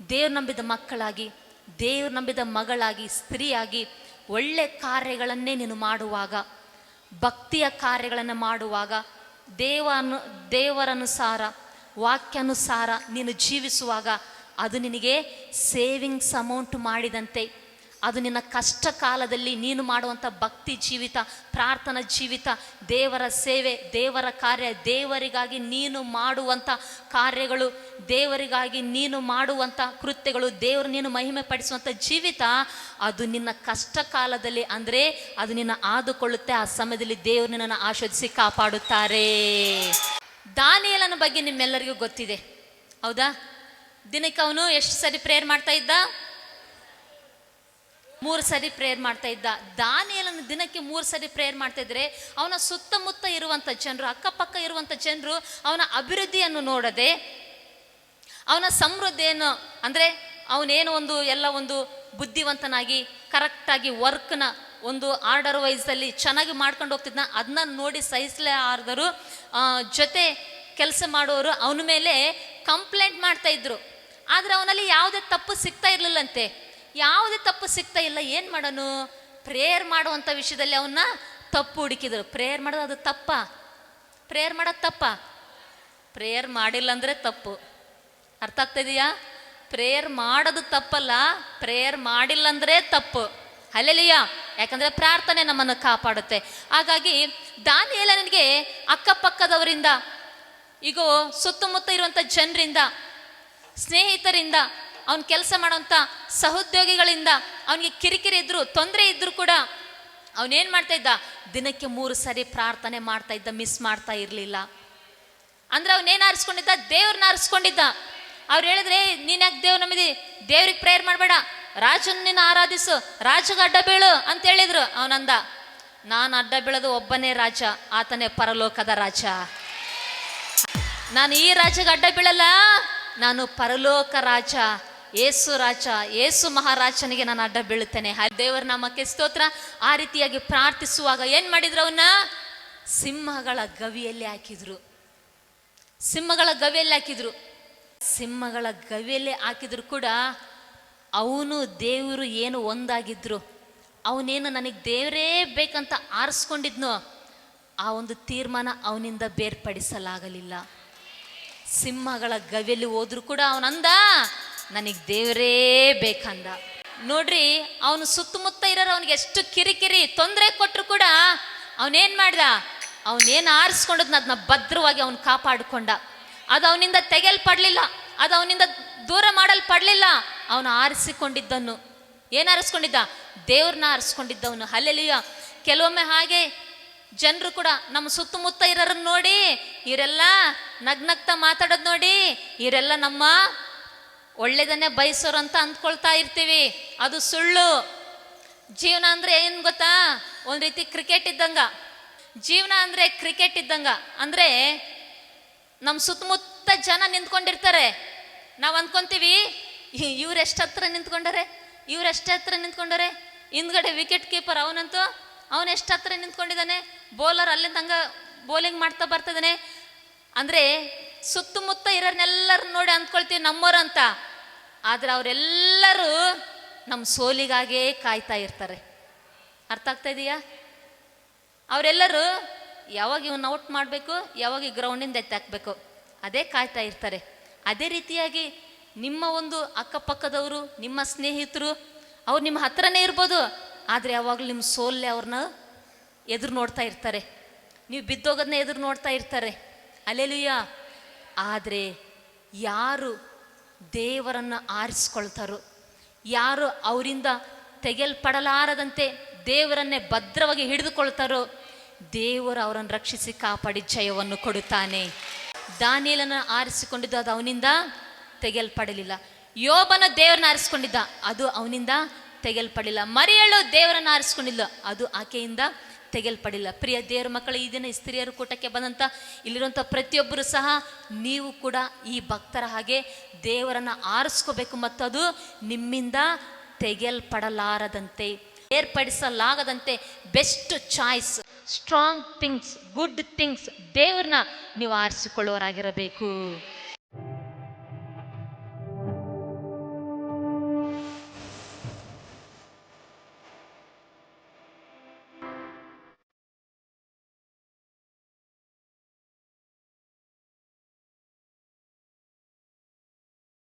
ದೇವ್ರು ನಂಬಿದ ಮಕ್ಕಳಾಗಿ, ದೇವ್ರು ನಂಬಿದ ಮಗಳಾಗಿ, ಸ್ತ್ರೀಯಾಗಿ ಒಳ್ಳೆ ಕಾರ್ಯಗಳನ್ನೇ ನೀನು ಮಾಡುವಾಗ, ಭಕ್ತಿಯ ಕಾರ್ಯಗಳನ್ನು ಮಾಡುವಾಗ, ದೇವರನುಸಾರ, ವಾಕ್ಯಾನುಸಾರ ನೀನು ಜೀವಿಸುವಾಗ, ಅದು ನಿನಗೆ ಸೇವಿಂಗ್ಸ್ ಅಮೌಂಟ್ ಮಾಡಿದಂತೆ. ಅದು ನಿನ್ನ ಕಷ್ಟ ಕಾಲದಲ್ಲಿ ನೀನು ಮಾಡುವಂಥ ಭಕ್ತಿ ಜೀವಿತ, ಪ್ರಾರ್ಥನಾ ಜೀವಿತ, ದೇವರ ಸೇವೆ, ದೇವರ ಕಾರ್ಯ, ದೇವರಿಗಾಗಿ ನೀನು ಮಾಡುವಂಥ ಕಾರ್ಯಗಳು, ದೇವರಿಗಾಗಿ ನೀನು ಮಾಡುವಂಥ ಕೃತ್ಯಗಳು, ದೇವರು ನೀನು ಮಹಿಮೆ ಪಡಿಸುವಂಥ ಜೀವಿತ, ಅದು ನಿನ್ನ ಕಷ್ಟ ಕಾಲದಲ್ಲಿ ಅಂದರೆ ಅದು ನಿನ್ನ ಆದುಕೊಳ್ಳುತ್ತೆ. ಆ ಸಮಯದಲ್ಲಿ ದೇವರು ನಿನ್ನನ್ನು ಆಶೀರ್ವದಿಸಿ ಕಾಪಾಡುತ್ತಾರೆ. ದಾನಿಯೇಲನ ಬಗ್ಗೆ ನಿಮ್ಮೆಲ್ಲರಿಗೂ ಗೊತ್ತಿದೆ, ಹೌದಾ? ದಿನಕ್ಕೆ ಅವನು ಎಷ್ಟು ಸರಿ ಪ್ರೇಯರ್ ಮಾಡ್ತಾ ಇದ್ದ? 3 ಸರಿ ಪ್ರೇಯರ್ ಮಾಡ್ತಾ ಇದ್ದ. ದಾನಿಯೇಲನ ದಿನಕ್ಕೆ 3 ಸರಿ ಪ್ರೇಯರ್ ಮಾಡ್ತಾ ಇದ್ರೆ ಅವನ ಸುತ್ತಮುತ್ತ ಇರುವಂಥ ಜನರು, ಅಕ್ಕಪಕ್ಕ ಇರುವಂಥ ಜನರು ಅವನ ಅಭಿವೃದ್ಧಿಯನ್ನು ನೋಡದೆ, ಅವನ ಸಮೃದ್ಧಿಯನ್ನು ಅಂದರೆ ಅವನೇನು ಒಂದು ಬುದ್ಧಿವಂತನಾಗಿ ಕರೆಕ್ಟಾಗಿ ವರ್ಕ್ನ ಒಂದು ಆರ್ಡರ್ ವೈಸಲ್ಲಿ ಚೆನ್ನಾಗಿ ಮಾಡ್ಕೊಂಡು ಹೋಗ್ತಿದ್ನ, ಅದನ್ನ ನೋಡಿ ಸಹಿಸಲೇ ಆರ್ದರು ಜೊತೆ ಕೆಲಸ ಮಾಡೋರು ಅವನ ಮೇಲೆ ಕಂಪ್ಲೇಂಟ್ ಮಾಡ್ತಾ ಇದ್ರು. ಆದರೆ ಅವನಲ್ಲಿ ಯಾವುದೇ ತಪ್ಪು ಸಿಗ್ತಾ ಇರಲಿಲ್ಲಂತೆ. ಯಾವುದೇ ತಪ್ಪು ಸಿಗ್ತಾ ಇಲ್ಲ. ಏನು ಮಾಡೋನು? ಪ್ರೇಯರ್ ಮಾಡುವಂಥ ವಿಷಯದಲ್ಲಿ ಅವನ್ನ ತಪ್ಪು ಹುಡುಕಿದ್ರು. ಪ್ರೇಯರ್ ಮಾಡೋದು ಅದು ತಪ್ಪ? ಪ್ರೇಯರ್ ಮಾಡೋದು ತಪ್ಪ? ಪ್ರೇಯರ್ ಮಾಡಿಲ್ಲ ಅಂದರೆ ತಪ್ಪು. ಅರ್ಥ ಆಗ್ತಾ ಇದೆಯಾ? ಪ್ರೇಯರ್ ಮಾಡೋದು ತಪ್ಪಲ್ಲ, ಪ್ರೇಯರ್ ಮಾಡಿಲ್ಲ ಅಂದರೆ ತಪ್ಪು. ಹಲ್ಲೆಲೂಯಾ. ಯಾಕಂದರೆ ಪ್ರಾರ್ಥನೆ ನಮ್ಮನ್ನು ಕಾಪಾಡುತ್ತೆ. ಹಾಗಾಗಿ ದಾನಿಯೇಲನಿಗೆ ಅಕ್ಕಪಕ್ಕದವರಿಂದ, ಈಗ ಸುತ್ತಮುತ್ತ ಇರುವಂಥ ಜನರಿಂದ, ಸ್ನೇಹಿತರಿಂದ, ಅವನ ಕೆಲಸ ಮಾಡೋಂಥ ಸಹೋದ್ಯೋಗಿಗಳಿಂದ ಅವನಿಗೆ ಕಿರಿಕಿರಿ ಇದ್ರು, ತೊಂದರೆ ಇದ್ರು ಕೂಡ ಅವನೇನು ಮಾಡ್ತಾ ಇದ್ದ? ದಿನಕ್ಕೆ 3 ಸರಿ ಪ್ರಾರ್ಥನೆ ಮಾಡ್ತಾ ಇದ್ದ, ಮಿಸ್ ಮಾಡ್ತಾ ಇರಲಿಲ್ಲ. ಅಂದ್ರೆ ಅವನೇನು ಆರಿಸ್ಕೊಂಡಿದ್ದ? ದೇವ್ರನ್ನ ಆರಿಸ್ಕೊಂಡಿದ್ದ. ಅವ್ರು ಹೇಳಿದ್ರೆ, ನೀನು ಯಾಕೆ ದೇವ್ರ ನಂಬಿದಿ? ದೇವ್ರಿಗೆ ಪ್ರೇಯರ್ ಮಾಡಬೇಡ, ರಾಜನ ನೀನು ಆರಾಧಿಸು, ರಾಜಗೆ ಅಡ್ಡ ಬೀಳು ಅಂತ ಹೇಳಿದ್ರು. ಅವನಂದ, ನಾನು ಅಡ್ಡ ಬೀಳೋದು ಒಬ್ಬನೇ ರಾಜ, ಆತನೇ ಪರಲೋಕದ ರಾಜ. ನಾನು ಈ ರಾಜಗೆ ಅಡ್ಡ ಬೀಳಲ್ಲ, ನಾನು ಪರಲೋಕ ರಾಜ, ಏಸು ರಾಜ, ಏಸು ಮಹಾರಾಜನಿಗೆ ನಾನು ಅಡ್ಡ ಬೀಳುತ್ತೇನೆ. ದೇವರ ನಾಮಕ್ಕೆ ಸ್ತೋತ್ರ. ಆ ರೀತಿಯಾಗಿ ಪ್ರಾರ್ಥಿಸುವಾಗ ಏನು ಮಾಡಿದ್ರು? ಅವನ್ನ ಸಿಂಹಗಳ ಗವಿಯಲ್ಲಿ ಹಾಕಿದ್ರು. ಸಿಂಹಗಳ ಗವಿಯಲ್ಲಿ ಹಾಕಿದ್ರು. ಸಿಂಹಗಳ ಗವಿಯಲ್ಲಿ ಹಾಕಿದ್ರು ಕೂಡ ಅವನು ದೇವರು ಏನು ಒಂದಾಗಿದ್ರು. ಅವನೇನು ನನಗೆ ದೇವರೇ ಬೇಕಂತ ಆರಿಸ್ಕೊಂಡಿದ್ನೋ ಆ ಒಂದು ತೀರ್ಮಾನ ಅವನಿಂದ ಬೇರ್ಪಡಿಸಲಾಗಲಿಲ್ಲ. ಸಿಂಹಗಳ ಗವಿಯಲ್ಲಿ ಹೋದ್ರು ಕೂಡ ಅವನಂದ, ನನಗೆ ದೇವರೇ ಬೇಕಂದ. ನೋಡ್ರಿ, ಅವನು ಸುತ್ತಮುತ್ತ ಇರೋರು ಅವನಿಗೆ ಎಷ್ಟು ಕಿರಿಕಿರಿ ತೊಂದರೆ ಕೊಟ್ಟರು ಕೂಡ ಅವನೇನು ಮಾಡ್ದ? ಅವನೇನು ಆರಿಸ್ಕೊಂಡದ್ನ ಅದನ್ನ ಭದ್ರವಾಗಿ ಅವನು ಕಾಪಾಡಿಕೊಂಡ. ಅದು ಅವನಿಂದ ತೆಗೆಯಲ್ಪಡಲಿಲ್ಲ, ಅದು ಅವನಿಂದ ದೂರ ಮಾಡಲ್ಪಡಲಿಲ್ಲ. ಅವನು ಆರಿಸಿಕೊಂಡಿದ್ದನು. ಏನು ಆರಿಸ್ಕೊಂಡಿದ್ದ? ದೇವ್ರನ್ನ ಆರಿಸ್ಕೊಂಡಿದ್ದವನು. ಹಲ್ಲೆಲೂಯಾ. ಕೆಲವೊಮ್ಮೆ ಹಾಗೆ ಜನರು ಕೂಡ ನಮ್ಮ ಸುತ್ತಮುತ್ತ ಇರೋರನ್ನ ನೋಡಿ, ಇವರೆಲ್ಲ ನಗ್ನಗ್ತಾ ಮಾತಾಡೋದು ನೋಡಿ, ಇವರೆಲ್ಲ ನಮ್ಮ ಒಳ್ಳೇದನ್ನೇ ಬಯಸೋರು ಅಂತ ಅಂದ್ಕೊಳ್ತಾ ಇರ್ತೀವಿ. ಅದು ಸುಳ್ಳು. ಜೀವನ ಅಂದರೆ ಏನು ಗೊತ್ತಾ? ಒಂದು ರೀತಿ ಕ್ರಿಕೆಟ್ ಇದ್ದಂಗ. ಜೀವನ ಅಂದರೆ ಕ್ರಿಕೆಟ್ ಇದ್ದಂಗ. ಅಂದರೆ ನಮ್ಮ ಸುತ್ತಮುತ್ತ ಜನ ನಿಂತ್ಕೊಂಡಿರ್ತಾರೆ. ನಾವು ಅಂದ್ಕೊತೀವಿ, ಇವ್ರೆಷ್ಟು ಹತ್ರ ನಿಂತ್ಕೊಂಡರೆ, ಇವರೆಷ್ಟು ಹತ್ರ ನಿಂತ್ಕೊಂಡರೆ, ಹಿಂದ್ಗಡೆ ವಿಕೆಟ್ ಕೀಪರ್ ಅವನಂತೂ ಅವನೆಷ್ಟು ಹತ್ರ ನಿಂತ್ಕೊಂಡಿದ್ದಾನೆ, ಬೌಲರ್ ಅಲ್ಲಿಂದ ಹಂಗೆ ಬೌಲಿಂಗ್ ಮಾಡ್ತಾ ಬರ್ತಿದ್ದಾನೆ. ಅಂದರೆ ಸುತ್ತಮುತ್ತ ಇರೋರ್ನೆಲ್ಲರೂ ನೋಡಿ ಅಂದ್ಕೊಳ್ತೀವಿ ನಮ್ಮೋರು ಅಂತ. ಆದರೆ ಅವರೆಲ್ಲರೂ ನಮ್ಮ ಸೋಲಿಗಾಗೇ ಕಾಯ್ತಾ ಇರ್ತಾರೆ. ಅರ್ಥ ಆಗ್ತಾ ಇದೆಯಾ? ಅವರೆಲ್ಲರೂ ಯಾವಾಗ ಇವನ್ನ ಔಟ್ ಮಾಡಬೇಕು, ಯಾವಾಗ ಈ ಗ್ರೌಂಡಿಂದ ಎತ್ತಾಕಬೇಕು, ಅದೇ ಕಾಯ್ತಾ ಇರ್ತಾರೆ. ಅದೇ ರೀತಿಯಾಗಿ ನಿಮ್ಮ ಒಂದು ಅಕ್ಕಪಕ್ಕದವರು, ನಿಮ್ಮ ಸ್ನೇಹಿತರು, ಅವ್ರು ನಿಮ್ಮ ಹತ್ರನೇ ಇರ್ಬೋದು, ಆದರೆ ಯಾವಾಗಲೂ ನಿಮ್ಮ ಸೋಲೇ ಅವ್ರನ್ನ ಎದುರು ನೋಡ್ತಾ ಇರ್ತಾರೆ. ನೀವು ಬಿದ್ದೋಗೋದನ್ನ ಎದುರು ನೋಡ್ತಾ ಇರ್ತಾರೆ. ಹಲ್ಲೆಲೂಯಾ. ಆದರೆ ಯಾರು ದೇವರನ್ನು ಆರಿಸ್ಕೊಳ್ತಾರೋ, ಯಾರು ಅವರಿಂದ ತೆಗೆಯಲ್ಪಡಲಾರದಂತೆ ದೇವರನ್ನೇ ಭದ್ರವಾಗಿ ಹಿಡಿದುಕೊಳ್ತಾರೋ ದೇವರು ಅವರನ್ನು ರಕ್ಷಿಸಿ ಕಾಪಾಡಿ ಜಯವನ್ನು ಕೊಡುತ್ತಾನೆ. ದಾನಿಯೇಲನ ಆರಿಸಿಕೊಂಡಿದ್ದು ಅದು ಅವನಿಂದ ತೆಗೆಯಲ್ಪಡಲಿಲ್ಲ. ಯೋಬನ ದೇವರನ್ನ ಆರಿಸಿಕೊಂಡಿದ್ದ, ಅದು ಅವನಿಂದ ತೆಗೆಯಲ್ಪಡಲಿಲ್ಲ. ಮರಿಯಳು ದೇವರನ್ನ ಆರಿಸಿಕೊಂಡಿಲ್ಲ, ಅದು ಆಕೆಯಿಂದ ತೆಗೆಯಲ್ಪಡಿಲ್ಲ. ಪ್ರಿಯ ದೇವರ ಮಕ್ಕಳು, ಈ ದಿನ ಸ್ತ್ರೀಯರು ಕೂಟಕ್ಕೆ ಬಂದಂಥ ಇಲ್ಲಿರುವಂಥ ಪ್ರತಿಯೊಬ್ಬರು ಸಹ ನೀವು ಕೂಡ ಈ ಭಕ್ತರ ಹಾಗೆ ದೇವರನ್ನು ಆರಿಸ್ಕೋಬೇಕು ಮತ್ತು ಅದು ನಿಮ್ಮಿಂದ ತೆಗೆಯಲ್ಪಡಲಾರದಂತೆ, ಏರ್ಪಡಿಸಲಾಗದಂತೆ best choice, strong things, good things, ದೇವ್ರನ್ನ ನೀವು ಆರಿಸಿಕೊಳ್ಳೋರಾಗಿರಬೇಕು.